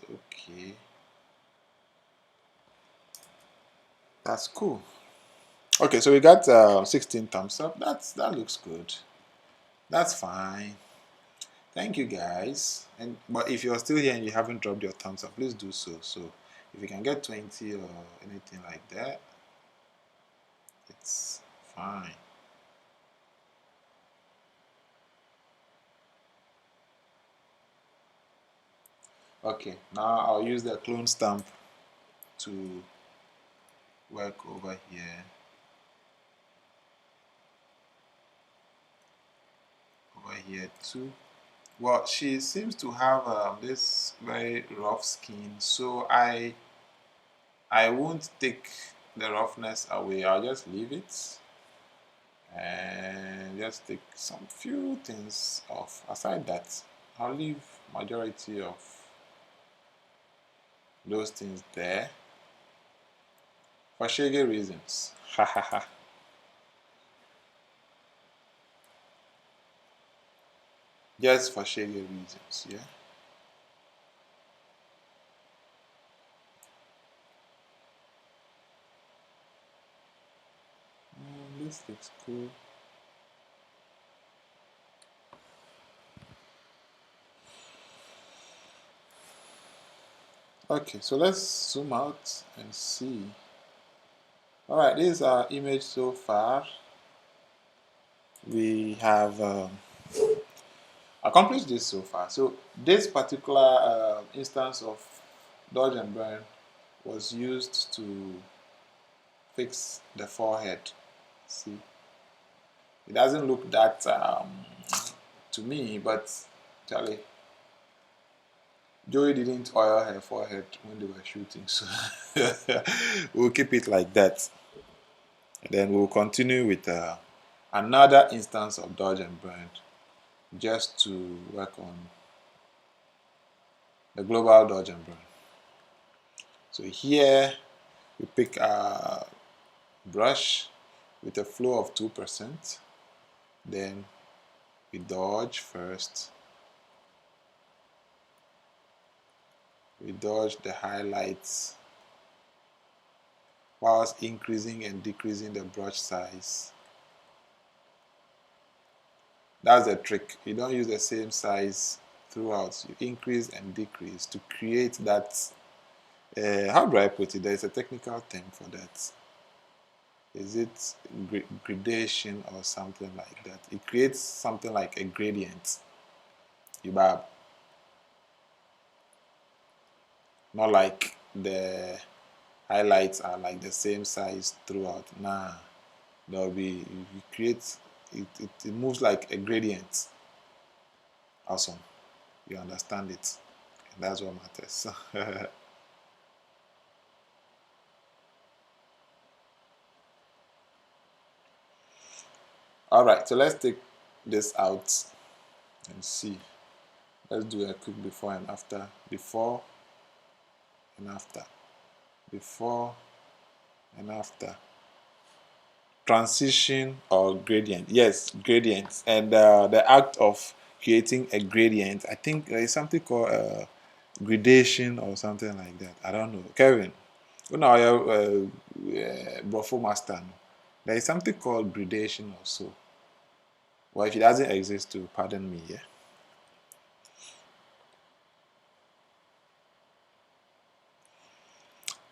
okay. That's cool. Okay, so we got 16 thumbs up. That looks good. That's fine. Thank you guys. But if you're still here and you haven't dropped your thumbs up, please do so. So if you can get 20 or anything like that, it's fine. Okay, now I'll use the clone stamp to work over here. Over here too. Well, she seems to have this very rough skin, so I won't take the roughness away. I'll just leave it and just take some few things off. Aside that, I'll leave majority of those things there for shaggy reasons. Ha ha ha. Just for shaggy reasons, yeah. This looks cool. Okay, so let's zoom out and see. Alright, this is our image so far. We have accomplished this so far. So this particular instance of dodge and burn was used to fix the forehead. See, it doesn't look that to me, but Charlie, Joey didn't oil her forehead when they were shooting, so we'll keep it like that. And then we'll continue with another instance of dodge and burn just to work on the global dodge and burn. So here we pick a brush with a flow of 2%. Then we dodge first. We dodge the highlights whilst increasing and decreasing the brush size. That's the trick. You don't use the same size throughout. You increase and decrease to create that. How do I put it? There's a technical term for that. Is it gradation or something like that? It creates something like a gradient. Not like the highlights are like the same size throughout. Nah, there'll be, you create it moves like a gradient. Awesome, you understand it, and that's what matters. All right, so let's take this out and see. Let's do a quick before and after. Before and after. Before and after. Transition or gradient? Yes, gradient. And the act of creating a gradient, I think there is something called gradation or something like that. I don't know. Kevin, when I Brofo master, there is something called gradation also. Well, if it doesn't exist, to pardon me, yeah.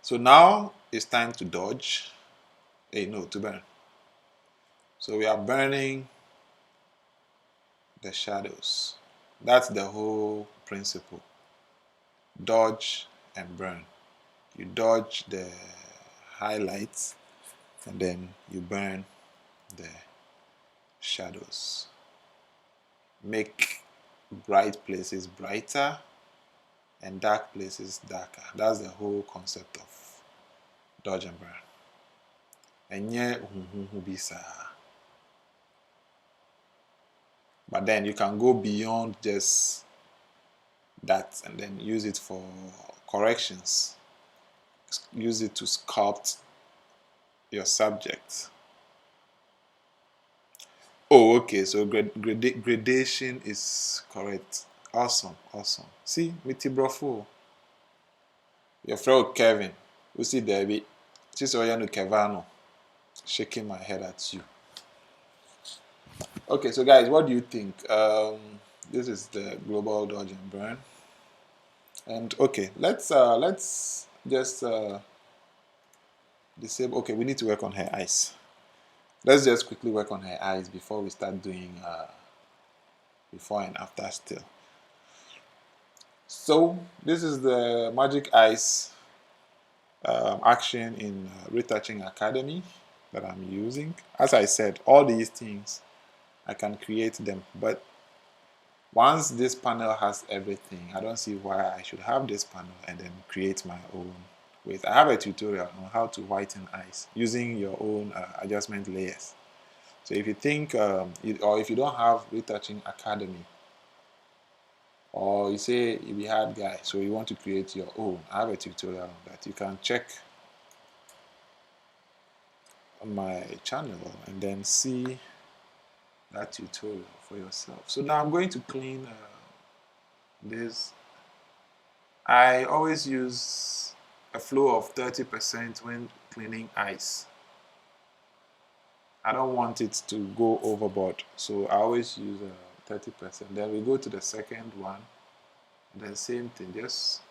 So now it's time to dodge. Hey, no, to burn. So we are burning the shadows. That's the whole principle. Dodge and burn. You dodge the highlights and then you burn the shadows. Make bright places brighter and dark places darker. That's the whole concept of dodge and burn. But then you can go beyond just that and then use it for corrections. Use it to sculpt your subject. Oh, okay. So gradation is correct. Awesome, awesome. See, Miti Brofo. Your friend Kevin. We see Debbie. She's Oyano Kevano. Shaking my head at you. Okay, so guys, what do you think? This is the global dodge and burn. And okay, let's just disable. Okay, we need to work on her eyes. Let's just quickly work on her eyes before we start doing before and after still. So this is the magic eyes action in Retouching Academy that I'm using. As I said, all these things I can create them, but once this panel has everything, I don't see why I should have this panel and then create my own. Wait, I have a tutorial on how to whiten eyes using your own adjustment layers. So if you think, or if you don't have Retouching Academy, or you say you be hard guy, so you want to create your own, I have a tutorial that you can check on my channel and then see that tutorial for yourself. So now I'm going to clean this. I always use a flow of 30% when cleaning eyes. I don't want it to go overboard, so I always use 30%. Then we go to the second one, and then same thing, just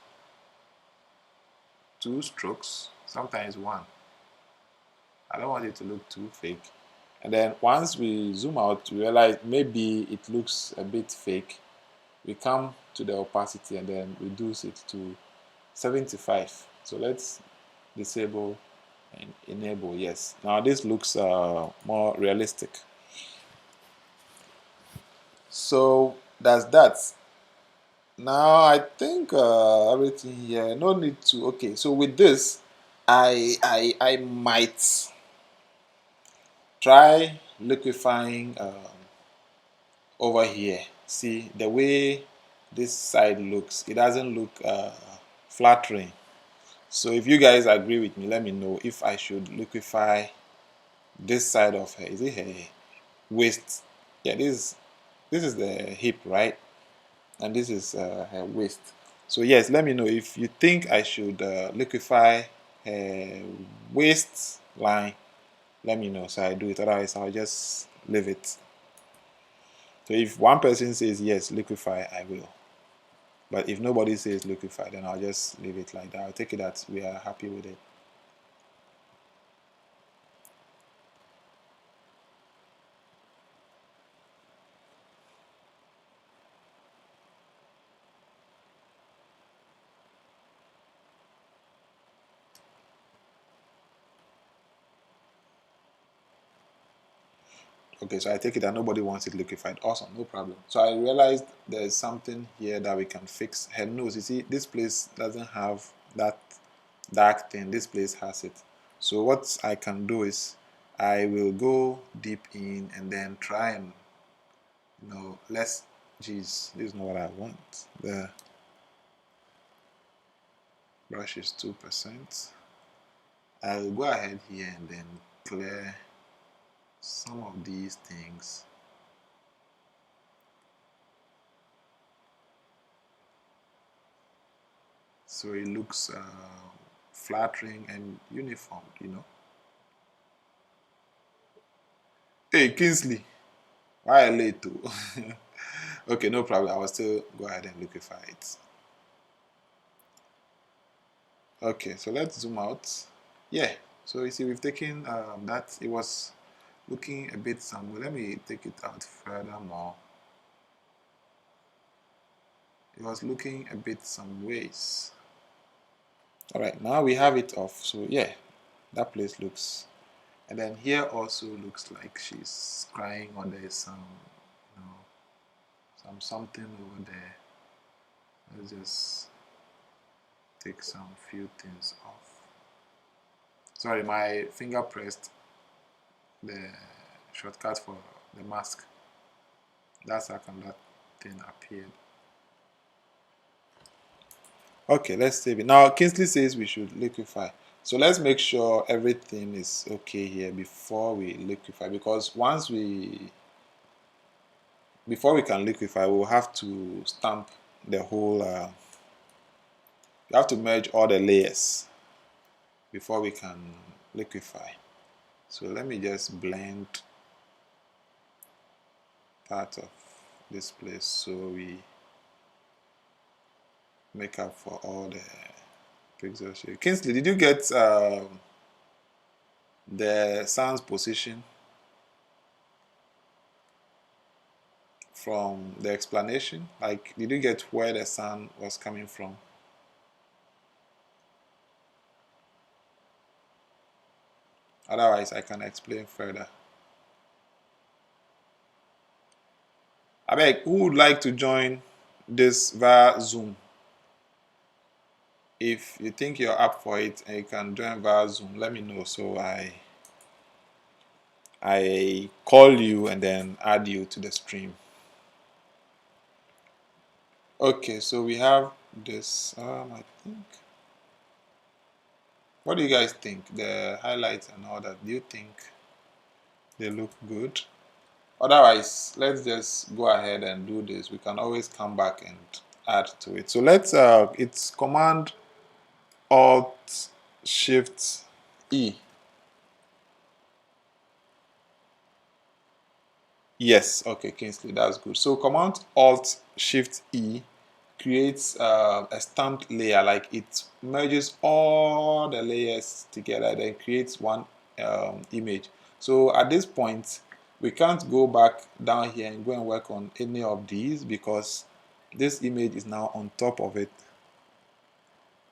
2 strokes, sometimes 1. I don't want it to look too fake. And then once we zoom out, we realize maybe it looks a bit fake. We come to the opacity and then reduce it to 75. So let's disable and enable. Yes, now this looks more realistic. So that's that. Now I think everything here, no need to. Okay, so with this, I might try liquefying over here. See the way this side looks, it doesn't look flattering. So if you guys agree with me, let me know if I should liquefy this side of her. Is it her waist? Yeah, this is the hip, right? And this is her waist. So yes, let me know if you think I should liquefy her waist line. Let me know so I do it. Otherwise, I'll just leave it. So if one person says yes, liquefy, I will. But if nobody says liquefy, then I'll just leave it like that. I'll take it that we are happy with it. Okay, so I take it that nobody wants it liquefied. Awesome, no problem. So I realized there's something here that we can fix. Her nose, you see, this place doesn't have that dark thing. This place has it. So what I can do is I will go deep in and then try and, let's, geez, this is not what I want. The brush is 2%. I'll go ahead here and then clear some of these things. So it looks flattering and uniform, Hey, Kingsley, why are you late too? Okay, no problem. I will still go ahead and liquefy it. Okay, so let's zoom out. Yeah, so you see we've taken that. It was looking a bit somewhere. Let me take it out further more. It was looking a bit some ways. All right, now we have it off. So yeah, that place looks, and then here also looks like she's crying, or there's some, something over there. Let's just take some few things off. Sorry, my finger pressed the shortcut for the mask. That's how come that thing appeared. Okay, let's save it. Now, Kingsley says we should liquefy. So let's make sure everything is okay here before we liquefy, because before we can liquefy, we'll have to stamp the whole, we have to merge all the layers before we can liquefy. So let me just blend part of this place so we make up for all the pixels here. Kingsley, did you get the sun's position from the explanation? Like, did you get where the sun was coming from? Otherwise, I can explain further. I beg, who would like to join this via Zoom? If you think you're up for it and you can join via Zoom, let me know so I call you and then add you to the stream. Okay, so we have this, I think. What do you guys think? The highlights and all that, do you think they look good? Otherwise, let's just go ahead and do this. We can always come back and add to it. So let's, it's Command Alt Shift E. Yes, okay, Kingsley, that's good. So Command Alt Shift E creates a stamped layer, like it merges all the layers together, then creates one image. So at this point, we can't go back down here and go and work on any of these because this image is now on top of it.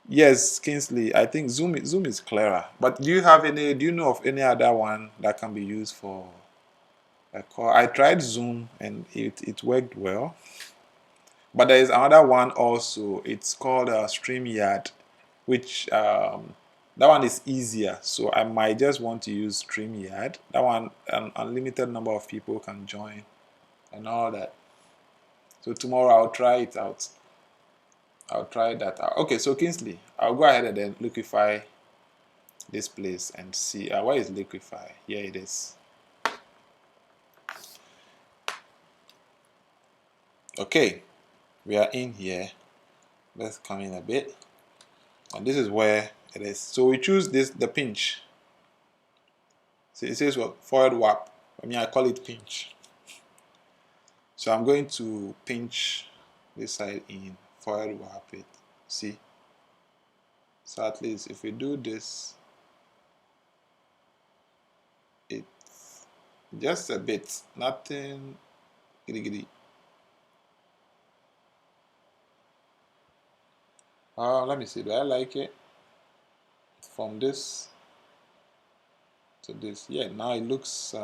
Yes, Kingsley, I think Zoom is clearer. But do you know of any other one that can be used for a call? I tried Zoom and it worked well. But there is another one also. It's called StreamYard, which that one is easier. So I might just want to use StreamYard. That one, an unlimited number of people can join and all that. So tomorrow I'll try it out. I'll try that out. Okay, so Kingsley, I'll go ahead and then liquefy this place and see. Where is liquefy? Here it is. Okay, we are in here. Let's come in a bit. And this is where it is. So we choose the pinch. So it says what? Forward warp. I call it pinch. So I'm going to pinch this side in, forward warp it. See? So at least if we do this, it's just a bit, nothing giddy giddy. Let me see, do I like it? From this to this. Yeah, now it looks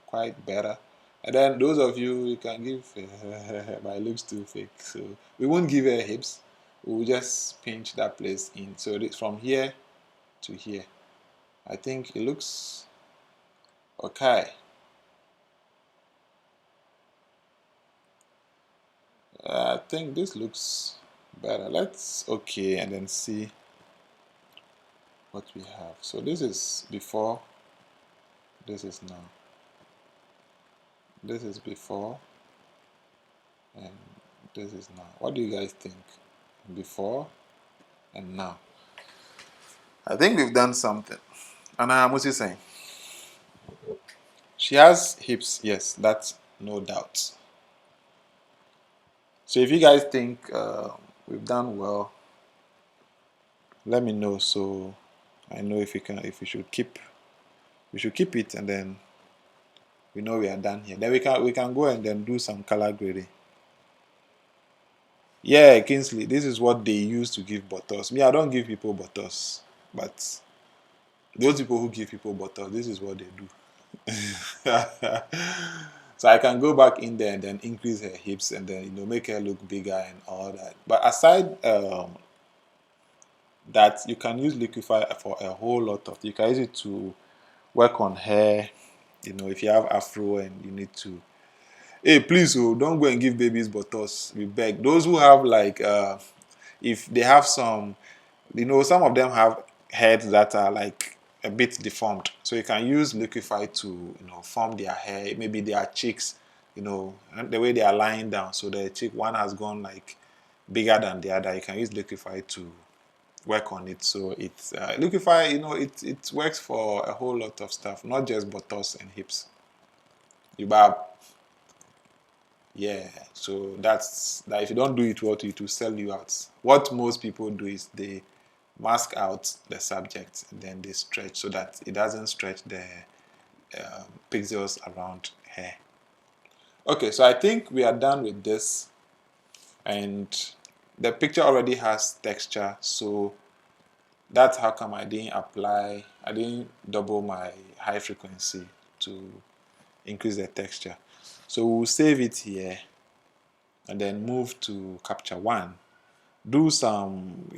quite better. And then those of you, you can give, but it looks too fake. So we won't give her hips. We'll just pinch that place in. So from here to here. I think it looks okay. I think this looks better. Let's okay and then see what we have. So this is before, this is now. This is before, and this is now. What do you guys think? Before and now. I think we've done something. And I'm also saying, she has hips, yes, that's no doubt. So if you guys think we've done well, let me know so I know if we should keep it, and then we know we are done here. Then we can go and then do some color grading. Yeah, Kingsley, this is what they use to give butters. Me, I don't give people butters, but those people who give people butters, this is what they do. So I can go back in there and then increase her hips and then make her look bigger and all that. But aside that, you can use liquify for a whole lot of. You can use it to work on hair. If you have afro and you need to. Hey, please, don't go and give babies butters. We beg. Those who have like, if they have some, some of them have heads that are like a bit deformed. So you can use liquify to, form their hair, maybe their cheeks, and the way they are lying down. So the cheek one has gone like bigger than the other. You can use liquify to work on it. So it's liquify, it works for a whole lot of stuff, not just buttocks and hips. You buy. Yeah, so that's that. If you don't do it, what it will sell you out. What most people do is they mask out the subject and then they stretch so that it doesn't stretch the pixels around hair. Okay, so I think we are done with this, and the picture already has texture, so that's how come I didn't double my high frequency to increase the texture. So we'll save it here and then move to capture one. Do some.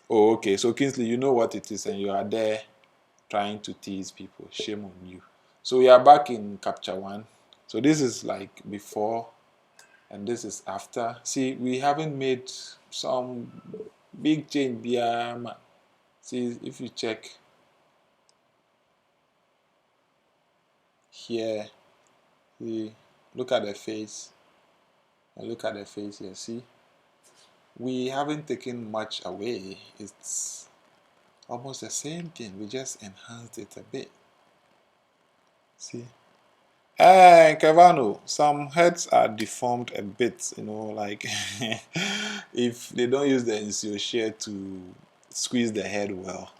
Oh, okay. So Kingsley, you know what it is, and you are there trying to tease people. Shame on you. So we are back in capture one. So this is like before, and this is after. See, we haven't made some big change. See, if you check here, see, look at the face, and look at the face here. See, we haven't taken much away. It's almost the same thing. We just enhanced it a bit. See? Hey, Kevano, some heads are deformed a bit, like if they don't use the NCO shear to squeeze the head well,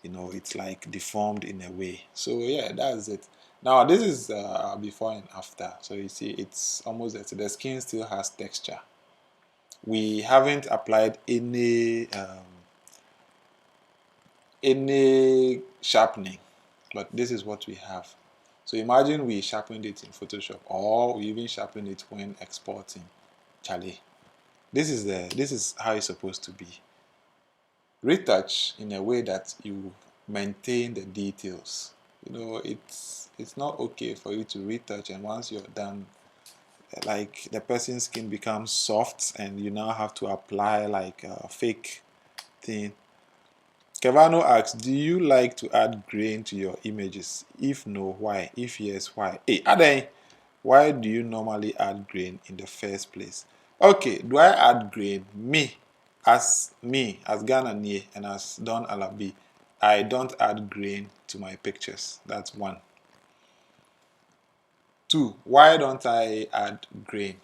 it's like deformed in a way. So yeah, that's it. Now this is before and after. So you see, it's almost the skin still has texture. We haven't applied any sharpening, but this is what we have. So imagine we sharpened it in Photoshop, or we even sharpen it when exporting. Charlie, this is how it's supposed to be. Retouch in a way that you maintain the details. It's not okay for you to retouch and once you're done, like the person's skin becomes soft and you now have to apply like a fake thing. Kevano asks, do you like to add grain to your images? If no, why? If yes, why? Hey, Aden, why do you normally add grain in the first place? Okay, do I add grain? Me, as Ghananie and as Don Alabi, I don't add grain to my pictures. That's one. Two, why don't I add grain?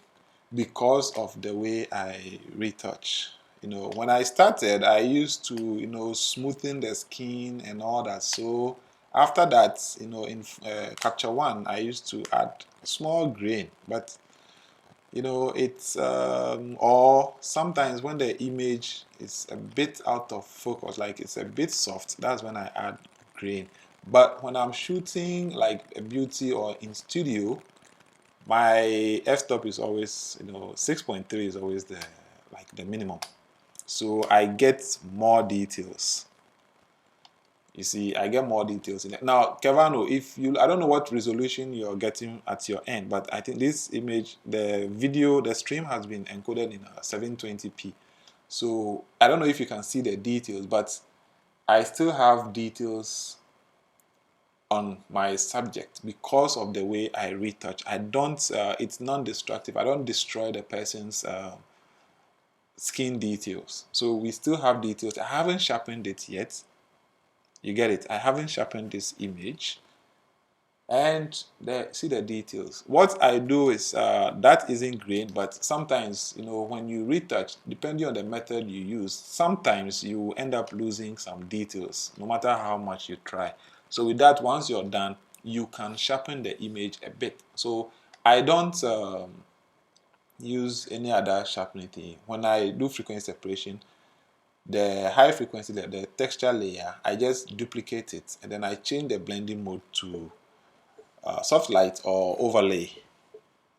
Because of the way I retouch. When I started, I used to, smoothen the skin and all that. So after that, in Capture One, I used to add small grain. But, it's, or sometimes when the image is a bit out of focus, like it's a bit soft, that's when I add grain. But when I'm shooting like a beauty or in studio, my f-stop is always, 6.3 is always the minimum. So I get more details. You see, I get more details in it. Now, Kevano, I don't know what resolution you're getting at your end, but I think this image, the stream has been encoded in 720p. So I don't know if you can see the details, but I still have details on my subject because of the way I retouch. I don't, it's non-destructive. I don't destroy the person's skin details. So we still have details. I haven't sharpened it yet. You get it? I haven't sharpened this image. And see the details. What I do is, that isn't great, but sometimes, when you retouch, depending on the method you use, sometimes you end up losing some details, no matter how much you try. So with that, once you're done, you can sharpen the image a bit. So I don't use any other sharpening thing. When I do frequency separation, the high frequency, the texture layer, I just duplicate it, and then I change the blending mode to soft light or overlay,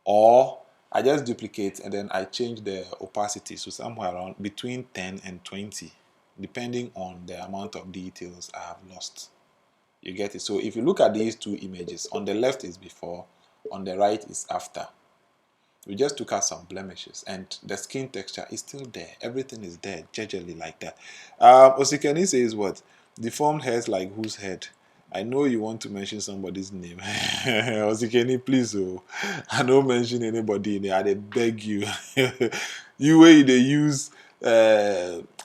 or I just duplicate and then I change the opacity, so somewhere around between 10 and 20, depending on the amount of details I have lost. You get it? So if you look at these two images, on the left is before, on the right is after. We just took out some blemishes and the skin texture is still there. Everything is there, gingerly like that. Osikeni says what? Deformed hairs like whose head? I know you want to mention somebody's name. Osikeni, please, oh. I don't mention anybody in there. I beg you. You way they use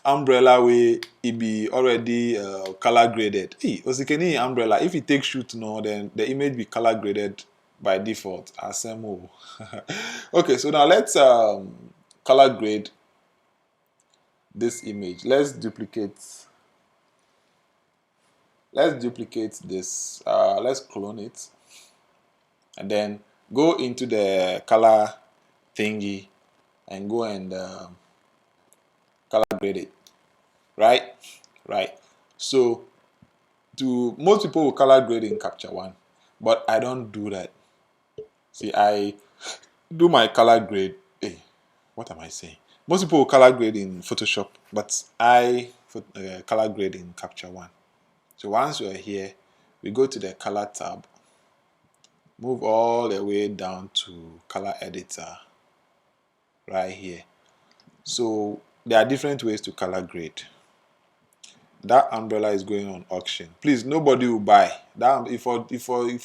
umbrella way it be already color graded. Hey, Osikeni umbrella, if you take shoot now, then the image be color graded by default. Asemo. Okay, so now let's color grade this image. Let's duplicate this. Let's clone it and then go into the color thingy and go and color grade it. Right. So most people will color grade in Capture One, but I don't do that. See, I do my color grade. Hey, what am I saying? Most people will color grade in Photoshop, but I color grade in Capture One. So once you're here, we go to the color tab, move all the way down to color editor right here. So there are different ways to color grade. That umbrella is going on auction. Please, nobody will buy that. If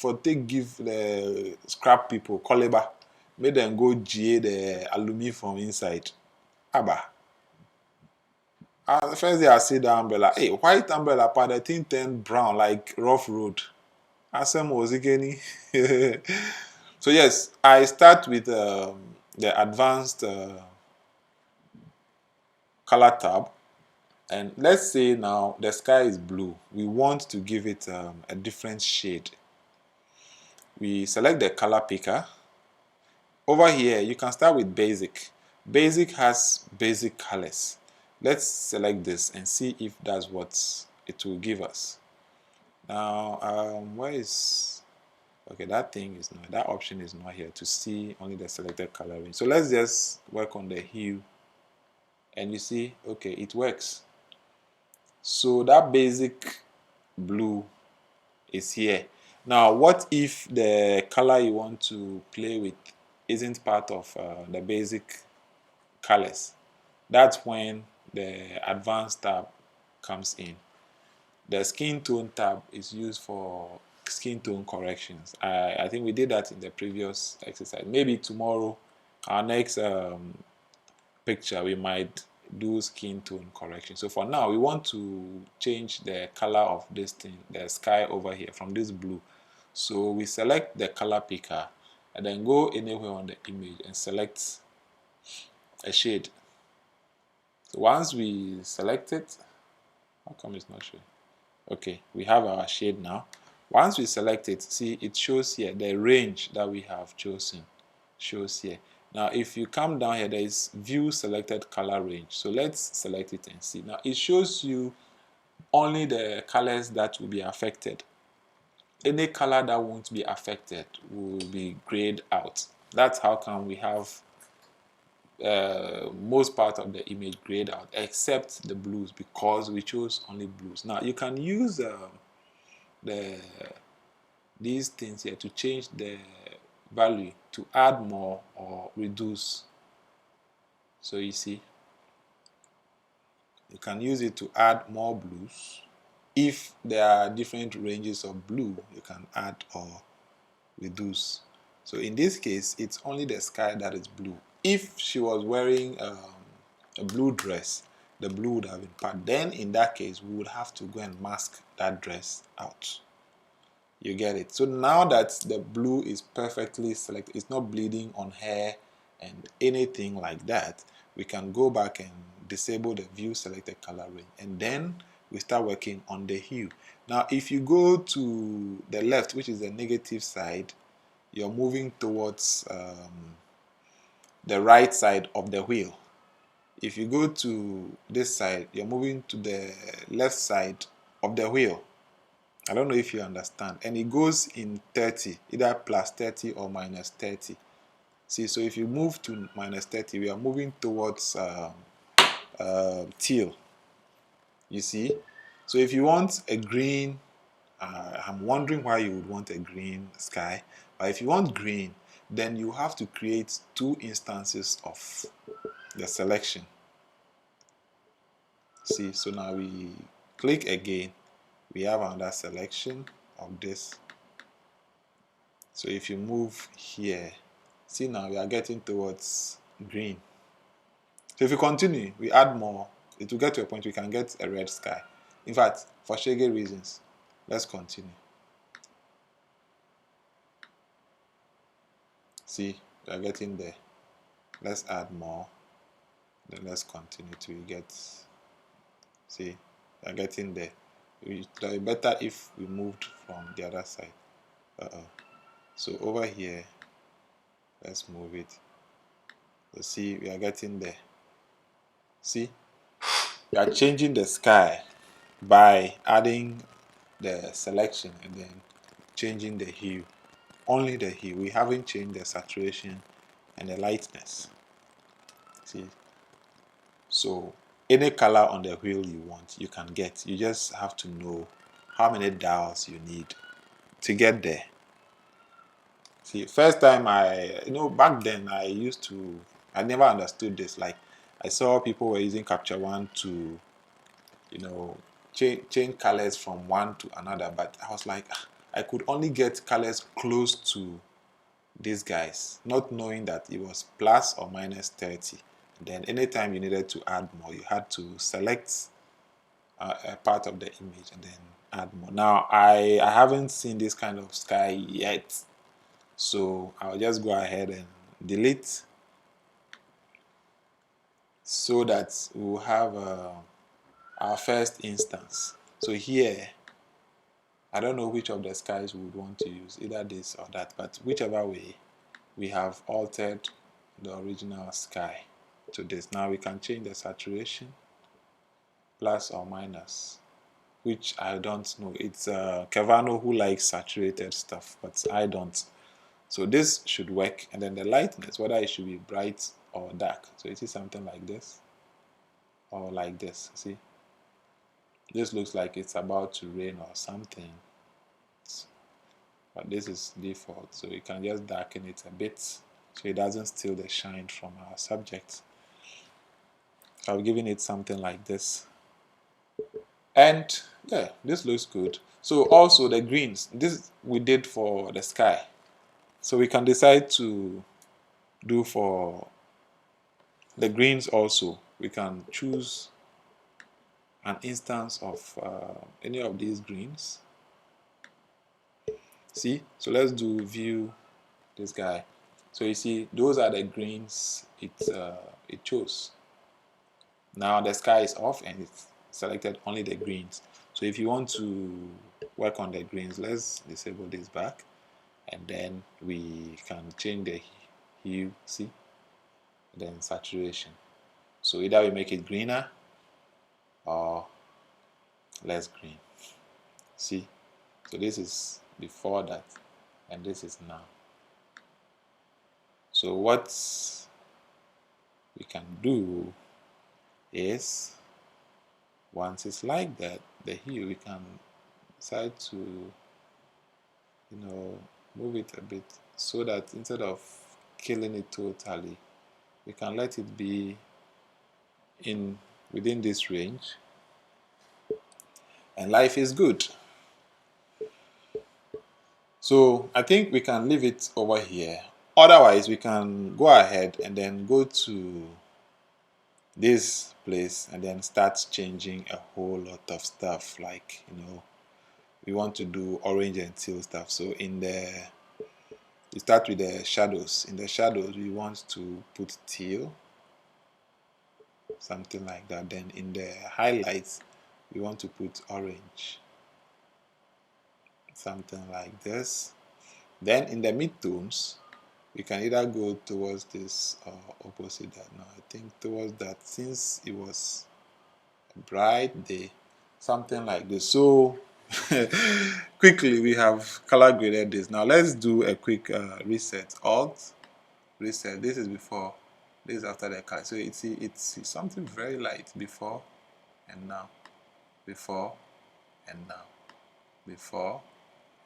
I take give the scrap people Koleba, make them go GA the aluminium from inside. Abba. The first day I see the umbrella, hey, white umbrella, but the thing turned brown like rough road. Asem was again. So yes, I start with the advanced color tab. And let's say now the sky is blue. We want to give it a different shade. We select the color picker. Over here, you can start with basic. Basic has basic colors. Let's select this and see if that's what it will give us. Now, where is... Okay, that option is not here to see only the selected color range. So let's just work on the hue. And you see, okay, it works. So that basic blue is here. Now, what if the color you want to play with isn't part of the basic colors? That's when the advanced tab comes in. The skin tone tab is used for skin tone corrections. I think we did that in the previous exercise. Maybe tomorrow, our next picture, we might do skin tone correction. So for now, we want to change the color of this thing, the sky over here, from this blue. So we select the color picker and then go anywhere on the image and select a shade. So once we select it, how come it's not showing? Okay, we have our shade now. Once we select it, see, it shows here the range that we have chosen shows here. Now, if you come down here, there is view selected color range. So let's select it and see. Now, it shows you only the colors that will be affected. any color that won't be affected will be grayed out. That's how come we have most part of the image grayed out, except the blues, because we chose only blues. Now you can use these things here to change the value, to add more or reduce. So you see, you can use it to add more blues. If there are different ranges of blue, you can add or reduce. So in this case, it's only the sky that is blue. If she was wearing a blue dress, the blue would have been part. Then in that case, we would have to go and mask that dress out. You get it? So now that the blue is perfectly selected, it's not bleeding on hair and anything like that, we can go back and disable the view selected color range, and then we start working on the hue. Now if you go to the left, which is the negative side, you're moving towards the right side of the wheel. If you go to this side, you're moving to the left side of the wheel. I don't know if you understand. And it goes in 30, either plus 30 or minus 30. See, so if you move to minus 30, we are moving towards teal. You see? So if you want a green, I'm wondering why you would want a green sky. But if you want green, then you have to create two instances of the selection. See, so now we click again. We have another selection of this. So if you move here, see now we are getting towards green. So if you continue, we add more, it will get to a point we can get a red sky. In fact, for shaggy reasons, let's continue. See, we are getting there. Let's add more. Then let's continue till we get, see, we are getting there. It would be better if we moved from the other side. So over here, let's move it. So see, we are getting there. See, we are changing the sky by adding the selection and then changing the hue. Only the hue. We haven't changed the saturation and the lightness. See, so any color on the wheel you want, you can get. You just have to know how many dials you need to get there. See, first time back then I never understood this. Like, I saw people were using Capture One to, change colors from one to another, but I was like, I could only get colors close to these guys, not knowing that it was plus or minus 30. Then anytime you needed to add more, you had to select a part of the image and then add more. Now, I haven't seen this kind of sky yet, so I'll just go ahead and delete so that we'll have our first instance. So here, I don't know which of the skies we would want to use, either this or that, but whichever way, we have altered the original sky to this. Now we can change the saturation, plus or minus, which I don't know. It's Kevano who likes saturated stuff, but I don't. So this should work. And then the lightness, whether it should be bright or dark. So you see something like this or like this. See, this looks like it's about to rain or something, but this is default, so you can just darken it a bit so it doesn't steal the shine from our subject. So I've given it something like this, and yeah, this looks good. So also the greens, this we did for the sky, so we can decide to do for the greens also. We can choose an instance of any of these greens. See, so let's do view this guy. So you see, those are the greens it chose. Now the sky is off and it's selected only the greens. So if you want to work on the greens, let's disable this back, and then we can change the hue, see, then saturation. So either we make it greener or less green. See, so this is before that, and this is now. So what we can do is, once it's like that, the heel, we can decide to, move it a bit so that instead of killing it totally, we can let it be within this range, and life is good. So I think we can leave it over here. Otherwise, we can go ahead and then go to this place and then start changing a whole lot of stuff, like we want to do orange and teal stuff. So we start with the shadows. In the shadows we want to put teal, something like that. Then in the highlights we want to put orange, something like this. Then in the midtones we can either go towards this or opposite that. No, I think towards that, since it was a bright day, something like this. So quickly we have color graded this. Now let's do a quick reset. Alt reset. This is before, this is after the color. So it's something very light before and now, before and now, before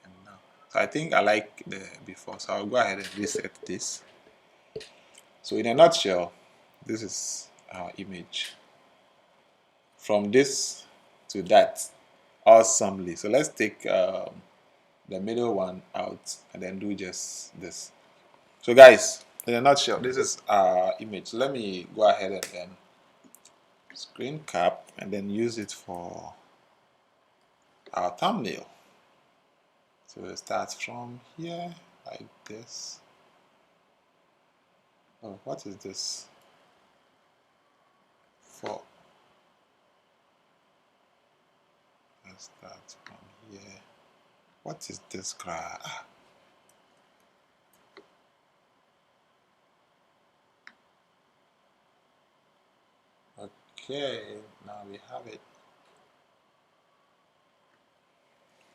and now. So I think I like the before, so I'll go ahead and reset this. So in a nutshell, this is our image. From this to that, awesomely. So let's take the middle one out and then do just this. So guys, in a nutshell, this is our image. So let me go ahead and then screen cap and then use it for our thumbnail. So it starts from here like this. Oh, what is this for? Let's start from here. What is this cry? Okay, now we have it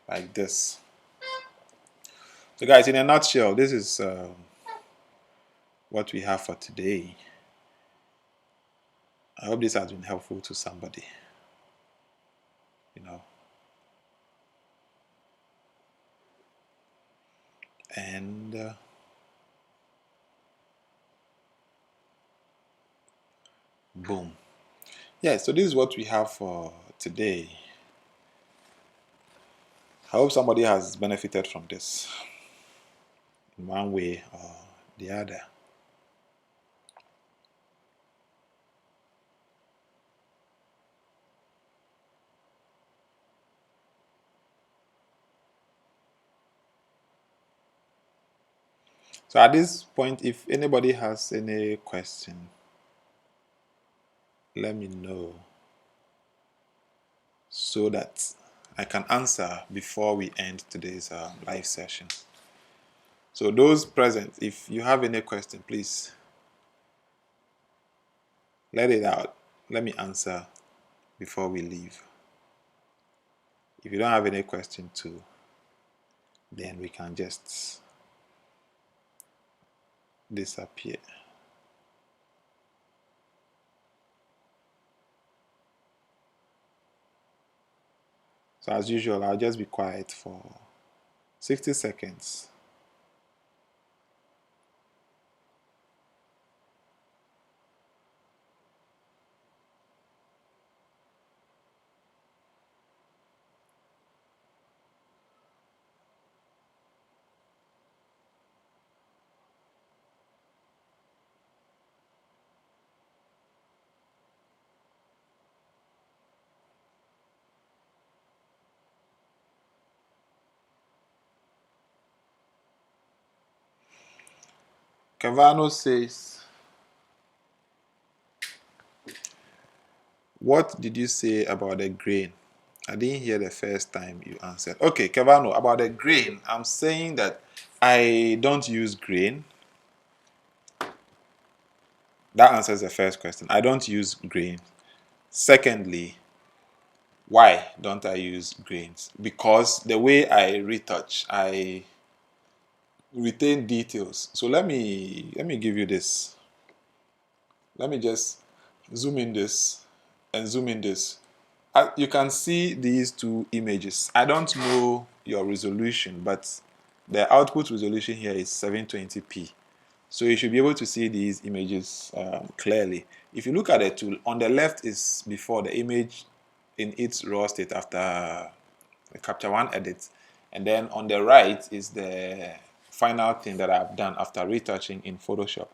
like this. So guys, in a nutshell, this is what we have for today. I hope this has been helpful to somebody. And boom. Yeah, so this is what we have for today. I hope somebody has benefited from this in one way or the other. So at this point, if anybody has any question, let me know so that I can answer before we end today's live session. So those present, if you have any question, please let it out. Let me answer before we leave. If you don't have any question too, then we can just disappear. So as usual, I'll just be quiet for 60 seconds. Cavano says, what did you say about the grain? I didn't hear the first time you answered. Okay, Cavano, about the grain, I'm saying that I don't use grain. That answers the first question. I don't use grain. Secondly, Why don't I use grains? Because the way I retouch, I retain details. So let me give you this. Let me just zoom in this and zoom in this. You can see these two images. I don't know your resolution, but the output resolution here is 720p. So you should be able to see these images clearly. If you look at the tool, on the left is before the image in its raw state after capture one edit, and then on the right is the final thing that I've done after retouching in Photoshop.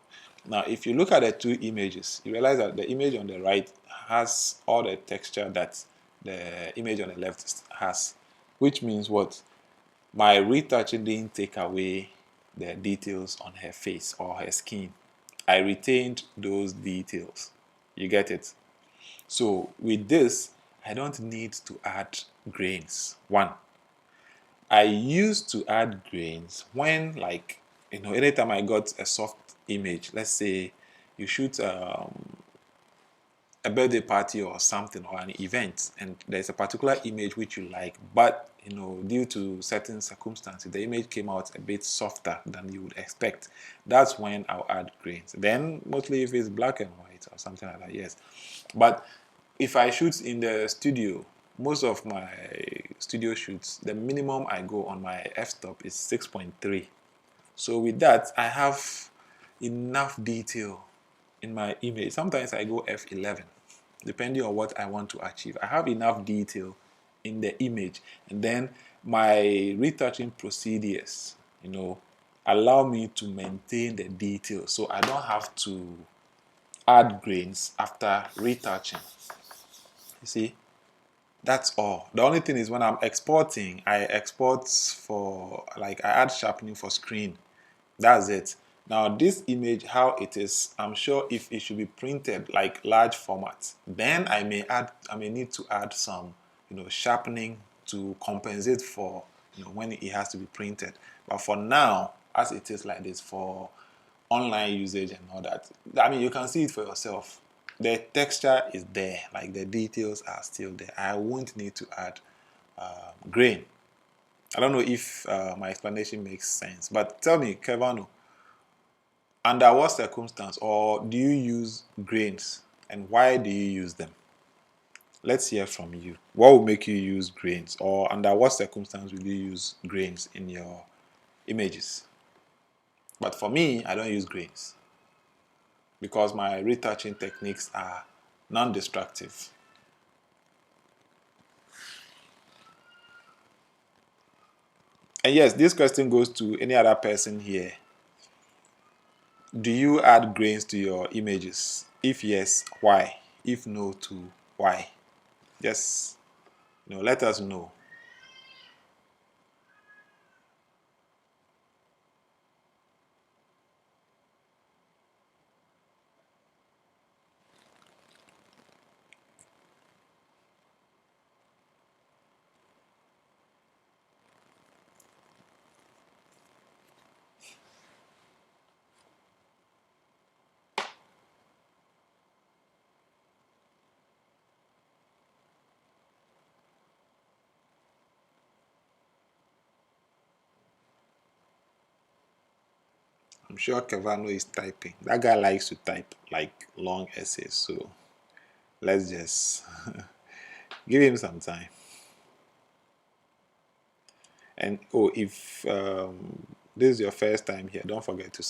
Now if you look at the two images, you realize that the image on the right has all the texture that the image on the left has, which means what? My retouching didn't take away the details on her face or her skin. I retained those details. You get it? So with this, I don't need to add grains. One, I used to add grains when, like, anytime I got a soft image, let's say you shoot a birthday party or something or an event, and there's a particular image which you like, but due to certain circumstances the image came out a bit softer than you would expect. That's when I'll add grains. Then mostly if it's black and white or something like that, yes. But if I shoot in the studio, most of my studio shoots, the minimum I go on my f-stop is 6.3. So with that, I have enough detail in my image. Sometimes I go f11, depending on what I want to achieve. I have enough detail in the image, and then my retouching procedures, allow me to maintain the detail, so I don't have to add grains after retouching. You see, that's all. The only thing is when I'm exporting, I export for, like, I add sharpening for screen. That's it. Now this image, how it is, I'm sure if it should be printed like large format, then I may need to add some sharpening to compensate for when it has to be printed. But for now, as it is like this for online usage and all that, I mean, you can see it for yourself. The texture is there, like the details are still there. I won't need to add grain. I don't know if my explanation makes sense, but tell me, Kevano, under what circumstance, or do you use grains, and why do you use them? Let's hear from you. What will make you use grains, or under what circumstance will you use grains in your images? But for me, I don't use grains because my retouching techniques are non-destructive. And yes, this question goes to any other person here. Do you add grains to your images? If yes, why? If no, to why? Just let us know. I'm sure Kevano is typing. That guy likes to type like long essays, so let's just give him some time. And if this is your first time here, don't forget to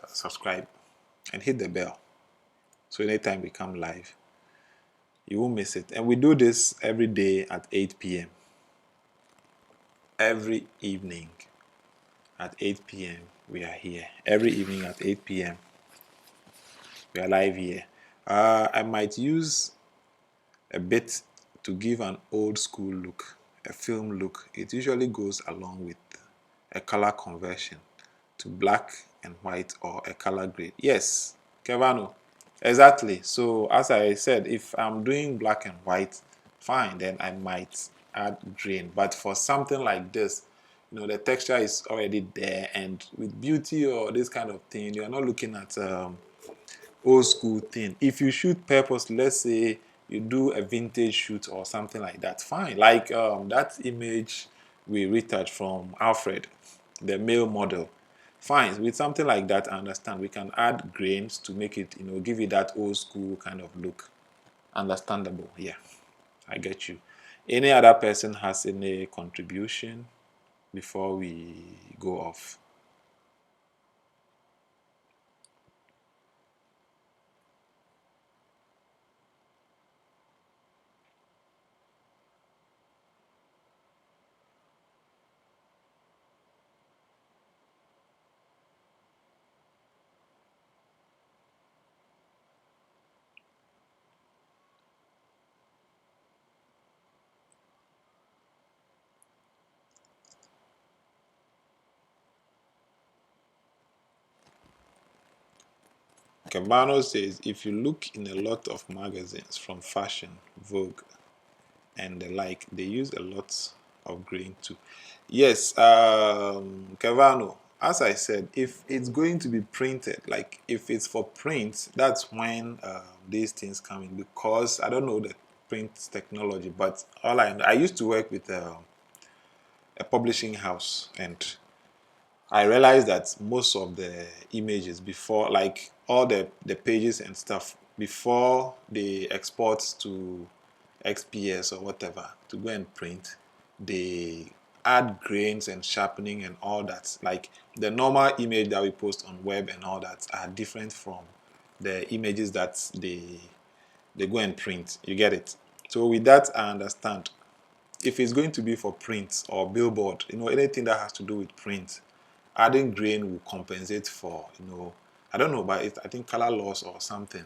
subscribe and hit the bell, so anytime we come live, you won't miss it. And we do this every day at 8 p.m. Every evening at 8 p.m. we are here. Every evening at 8 p.m. we are live here. I might use a bit to give an old school look, a film look. It usually goes along with a color conversion to black and white or a color grade. Yes, Kevano, exactly. So as I said, if I'm doing black and white, fine, then I might add green. But for something like this, the texture is already there, and with beauty or this kind of thing, you're not looking at old school thing. If you shoot purpose, let's say you do a vintage shoot or something like that, fine. Like that image we retouched from Alfred, the male model, fine. With something like that, I understand we can add grains to make it, give it that old school kind of look. Understandable, yeah. I get you. Any other person has any contribution before we go off? Cabano says, if you look in a lot of magazines from Fashion, Vogue, and the like, they use a lot of grain too. Yes, Cavano, as I said, if it's going to be printed, like if it's for print, that's when these things come in, because I don't know the print technology, but I used to work with a publishing house, and I realized that most of the images before, like all the pages and stuff, before they export to XPS or whatever to go and print, they add grains and sharpening and all that. Like the normal image that we post on web and all that are different from the images that they go and print. You get it? So with that, I understand. If it's going to be for print or billboard, anything that has to do with print, adding grain will compensate for, I don't know, but I think color loss or something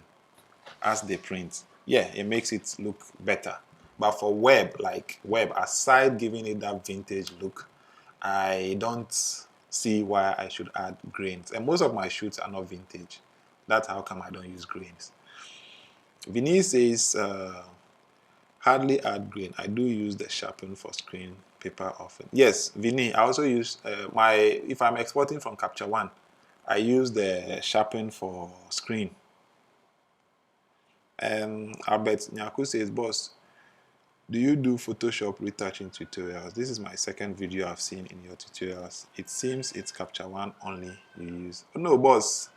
as they print. Yeah, it makes it look better. But for web, like web, aside giving it that vintage look, I don't see why I should add grains. And most of my shoots are not vintage. That's how come I don't use grains. Vinny says, hardly add grain. I do use the sharpen for screen paper often. Yes, Vinny, I also use if I'm exporting from Capture One, I use the sharpen for screen. Albert Nyaku says, boss, do you do Photoshop retouching tutorials? This is my second video I've seen in your tutorials. It seems it's Capture One only you use. Oh, no, boss.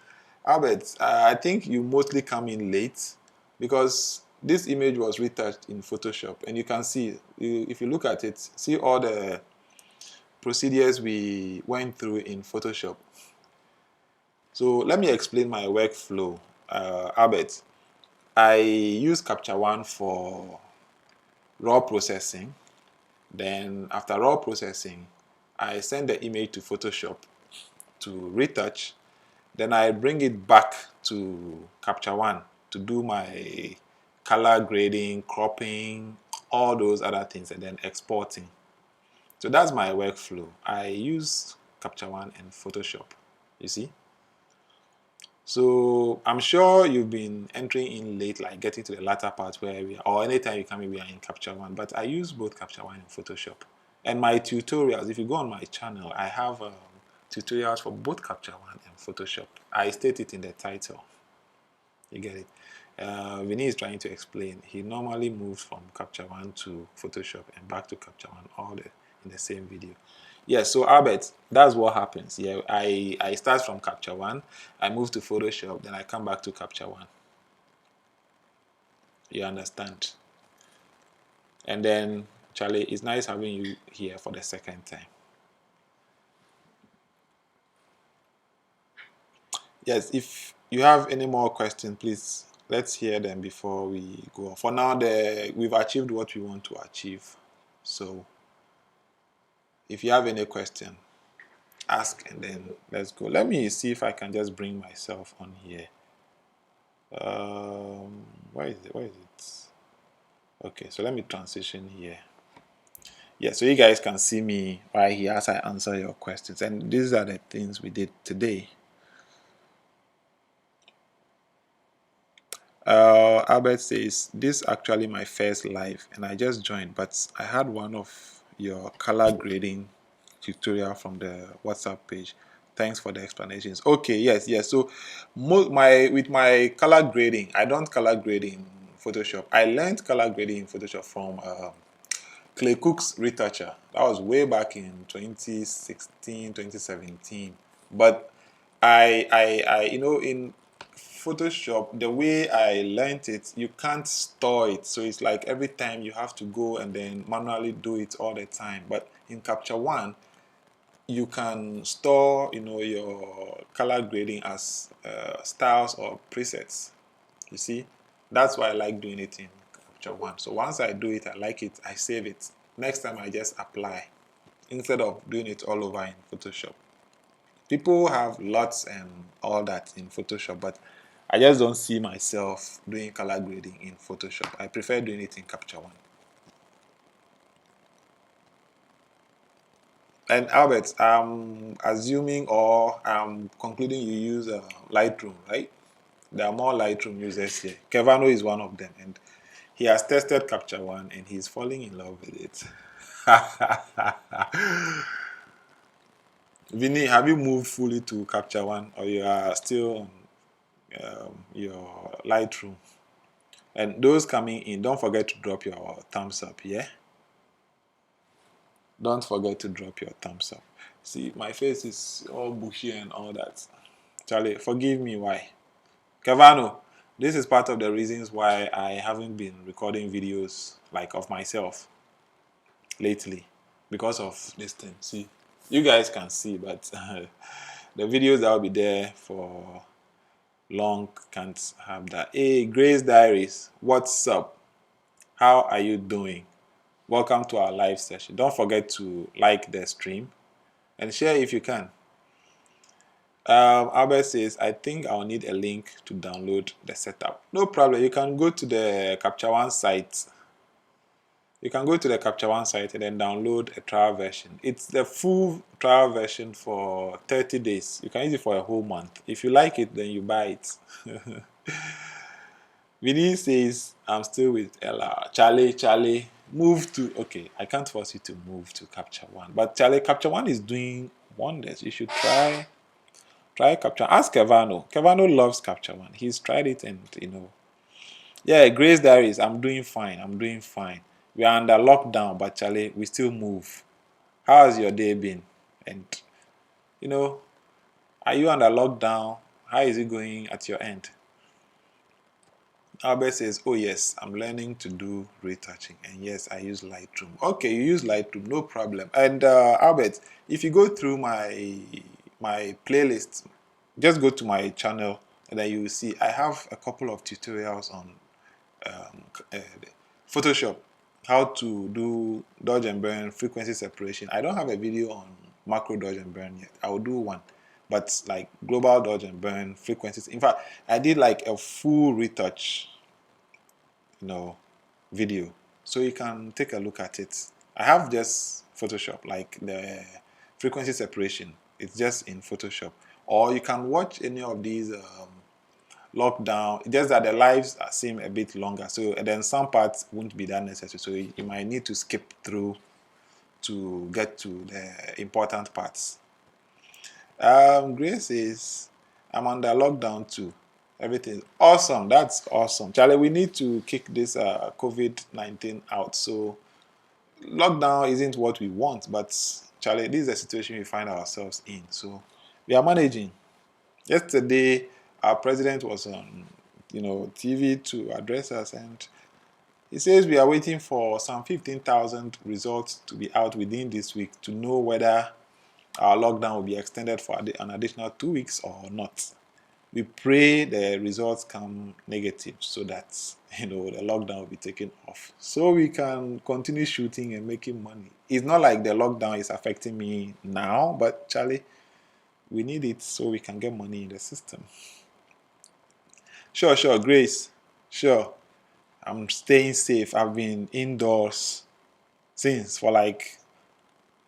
Albert, I think you mostly come in late because this image was retouched in Photoshop, and you can see, if you look at it, see all the procedures we went through in Photoshop. So let me explain my workflow, Albert. I use Capture One for raw processing. Then after raw processing, I send the image to Photoshop to retouch. Then I bring it back to Capture One to do my color grading, cropping, all those other things, and then exporting. So that's my workflow. I use Capture One and Photoshop, you see. So I'm sure you've been entering in late, like getting to the latter part where we are, or anytime you come in, we are in Capture One. But I use both Capture One and Photoshop. And my tutorials, if you go on my channel, I have tutorials for both Capture One and Photoshop. I state it in the title. You get it? Vinny is trying to explain. He normally moves from Capture One to Photoshop and back to Capture One in the same video. Yeah, so Albert, that's what happens. Yeah, I start from Capture One, I move to Photoshop, then I come back to Capture One. You understand? And then, Charlie, it's nice having you here for the second time. Yes, if you have any more questions, please let's hear them before we go on. For now, we've achieved what we want to achieve. So if you have any question, ask and then let's go. Let me see if I can just bring myself on here. Where is it? Where is it? Okay, so let me transition here. Yeah, so you guys can see me right here as I answer your questions. And these are the things we did today. Albert says, this is actually my first live and I just joined, but I had one of your color grading tutorial from the WhatsApp page. Thanks for the explanations. Okay, yes. So with my color grading, I don't color grade in Photoshop. I learned color grading in Photoshop from Clay Cook's Retoucher. That was way back in 2016, 2017. But in Photoshop, the way I learned it, you can't store it. So it's like every time you have to go and then manually do it all the time. But in Capture One, you can store, your color grading as styles or presets. You see, that's why I like doing it in Capture One. So once I do it, I like it, I save it. Next time I just apply instead of doing it all over in Photoshop. People have lots and all that in Photoshop, but I just don't see myself doing color grading in Photoshop. I prefer doing it in Capture One. And Albert, I'm assuming or I'm concluding you use Lightroom, right? There are more Lightroom users here. Kevano is one of them, and he has tested Capture One and he's falling in love with it. Vinny, have you moved fully to Capture One or you are still on your Lightroom? And those coming in, don't forget to drop your thumbs up, yeah? Don't forget to drop your thumbs up. See, my face is all bushy and all that. Charlie, forgive me, why? Cavano, this is part of the reasons why I haven't been recording videos like of myself lately. Because of this thing. See, you guys can see, but the videos that will be there for long can't have that. Hey, Grace Diaries, what's up? How are you doing? Welcome to our live session. Don't forget to like the stream and share if you can. Albert says, I think I'll need a link to download the setup. No problem. You can go to the Capture One site. You can go to the Capture One site and then download a trial version. It's the full trial version for 30 days. You can use it for a whole month. If you like it, then you buy it. Vinny says, I'm still with Ella. Charlie, move to... Okay, I can't force you to move to Capture One. But Charlie, Capture One is doing wonders. You should try Capture. Ask Kevano. Kevano loves Capture One. He's tried it and, Yeah, Grace Diaries, I'm doing fine. We are under lockdown, but Charlie, we still move. How has your day been? And, are you under lockdown? How is it going at your end? Albert says, oh yes, I'm learning to do retouching. And yes, I use Lightroom. Okay, you use Lightroom, no problem. And Albert, if you go through my playlist, just go to my channel and then you will see I have a couple of tutorials on uh, Photoshop, how to do dodge and burn, frequency separation. I don't have a video on macro dodge and burn yet. I will do one, but like global dodge and burn, frequencies. In fact, I did like a full retouch, video, so you can take a look at it. I have just Photoshop, like the frequency separation. It's just in Photoshop, or you can watch any of these lockdown. Just that the lives seem a bit longer, so and then some parts won't be that necessary. So you might need to skip through to get to the important parts. Grace says, I'm under lockdown too. Everything awesome. That's awesome, Charlie. We need to kick this COVID-19 out. So lockdown isn't what we want, but Charlie, this is the situation we find ourselves in. So we are managing. Yesterday, our president was on, TV to address us, and he says we are waiting for some 15,000 results to be out within this week to know whether our lockdown will be extended for an additional 2 weeks or not. We pray the results come negative so that the lockdown will be taken off, so we can continue shooting and making money. It's not like the lockdown is affecting me now, but Charlie, we need it so we can get money in the system. Sure, Grace. Sure. I'm staying safe. I've been indoors since for like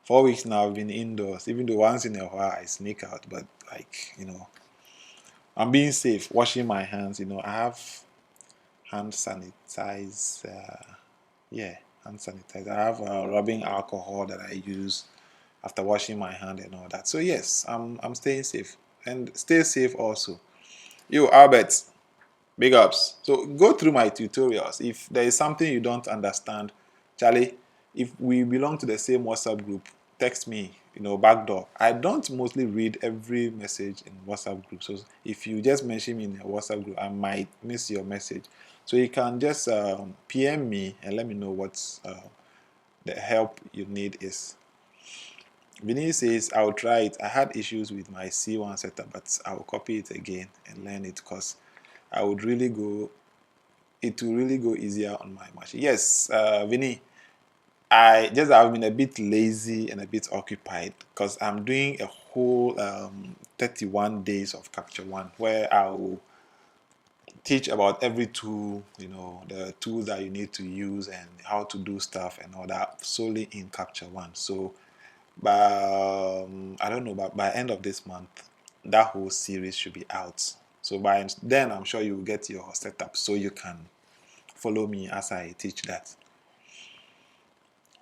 4 weeks now. I've been indoors, even though once in a while I sneak out, but I'm being safe, washing my hands. I have hand sanitizer. Yeah, hand sanitizer. I have rubbing alcohol that I use after washing my hand and all that. So yes, I'm staying safe, and stay safe also. You, Albert, Big ups. So go through my tutorials. If there is something you don't understand, Charlie, if we belong to the same WhatsApp group, text me, backdoor. I don't mostly read every message in WhatsApp group. So if you just mention me in a WhatsApp group, I might miss your message. So you can just PM me and let me know what the help you need is. Vinny says, I'll try it. I had issues with my C1 setup, but I'll copy it again and learn it because I would really go it will really go easier on my machine. Yes, Vinny, I've been a bit lazy and a bit occupied because I'm doing a whole 31 days of Capture One where I will teach about every tool, the tools that you need to use and how to do stuff and all that solely in Capture One. So, I don't know, but by end of this month, that whole series should be out. So by then, I'm sure you will get your setup so you can follow me as I teach that.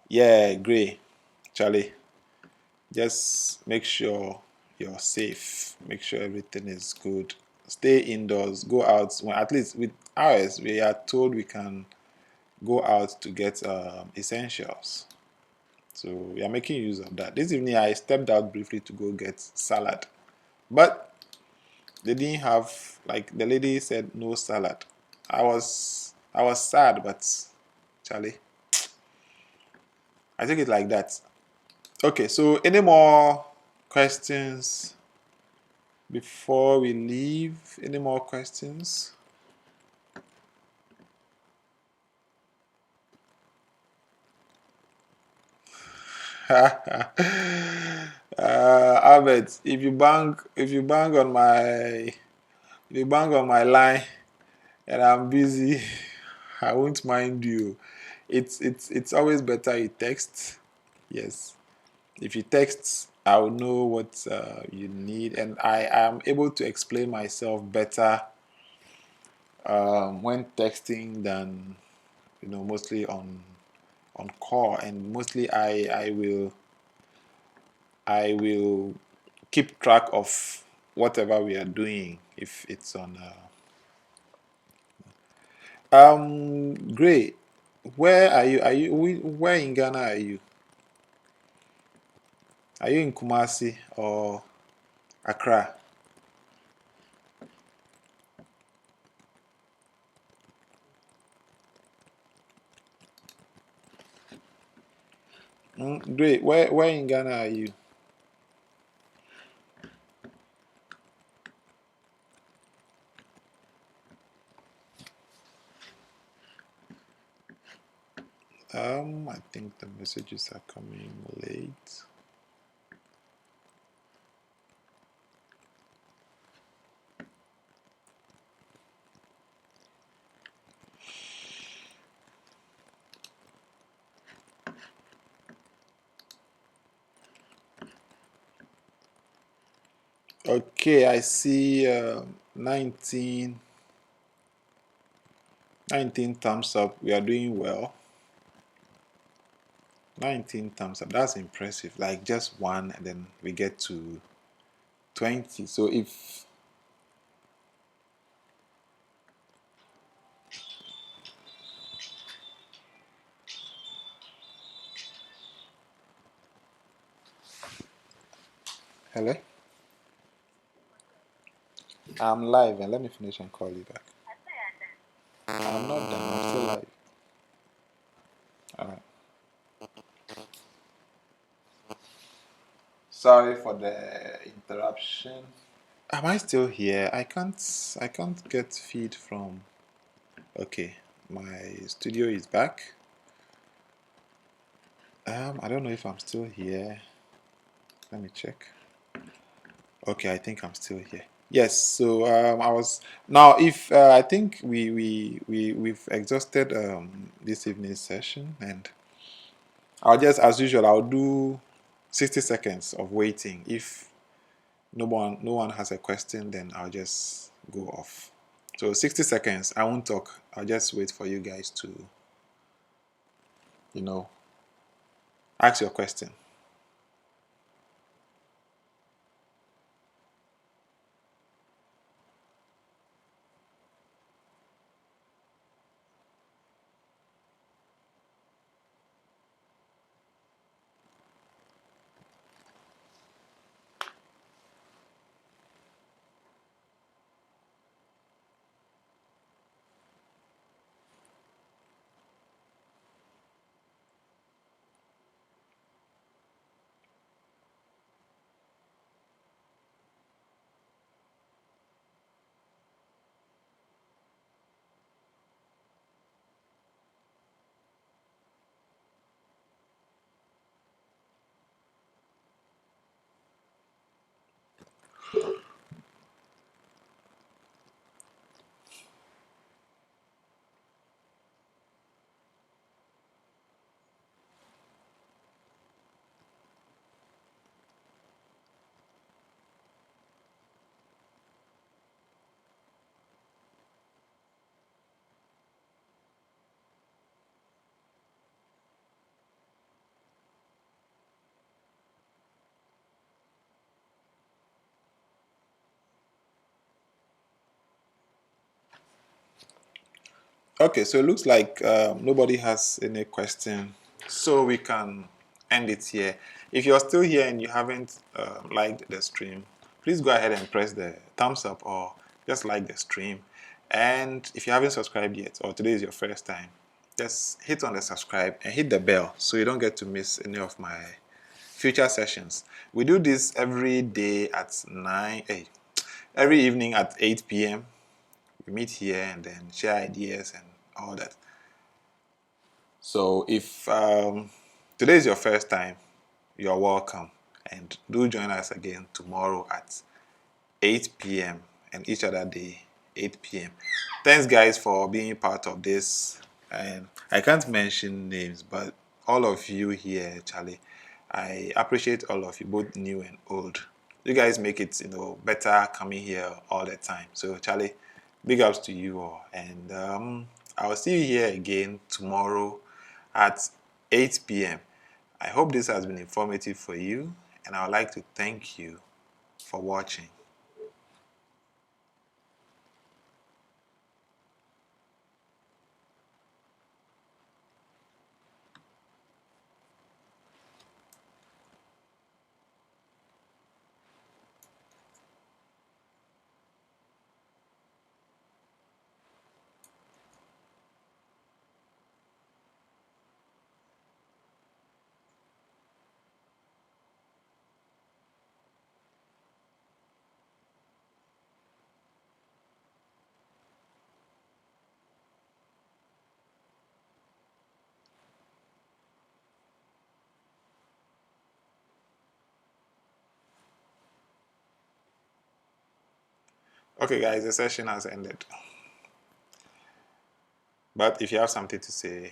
Yeah, great, Charlie. Just make sure you're safe. Make sure everything is good. Stay indoors. Go out. When, at least with ours, we are told we can go out to get essentials. So we are making use of that. This evening, I stepped out briefly to go get salad, but they didn't have, like the lady said, no salad. I was sad, but Charlie, I take it like that. Okay, so any more questions before we leave? Any more questions? Albert, if you bang on my line and I'm busy, I won't mind you. It's always better you text. Yes. If you text, I will know what you need, and I am able to explain myself better when texting than mostly on call. And mostly I will keep track of whatever we are doing if it's on. Great. Where are you? Where in Ghana are you? Are you in Kumasi or Accra? Great. Where in Ghana are you? I think the messages are coming late. Okay, I see 19 thumbs up. We are doing well. 19 thumbs up. That's impressive. Like just one, and then we get to 20. So if hello, I'm live, and let me finish and call you back. I'm not done. I'm still live. All right. Sorry for the interruption. Am I still here? I can't get feed from. Okay, my studio is back. I don't know if I'm still here. Let me check. Okay, I think I'm still here. Yes. So I was now. If I think we've exhausted this evening's session, and I'll just, as usual, I'll do 60 seconds of waiting. If no one has a question, then I'll just go off. So 60 seconds. I won't talk. I'll just wait for you guys to ask your question. Okay, so it looks like nobody has any question, so we can end it here. If you're still here and you haven't liked the stream, please go ahead and press the thumbs up or just like the stream. And if you haven't subscribed yet, or today is your first time, just hit on the subscribe and hit the bell so you don't get to miss any of my future sessions. We do this every day at 9, every evening at 8 p.m. We meet here and then share ideas and all that. So if today is your first time, you're welcome. And do join us again tomorrow at 8 p.m. and each other day, 8 p.m. Thanks, guys, for being part of this. And I can't mention names, but all of you here, Charlie, I appreciate all of you, both new and old. You guys make it, better coming here all the time. So, Charlie, big ups to you all. And I'll see you here again tomorrow at 8 p.m. I hope this has been informative for you, and I would like to thank you for watching. Okay, guys, the session has ended. But if you have something to say,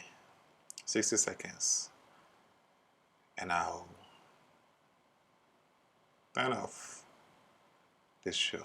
60 seconds, and I'll turn off this show.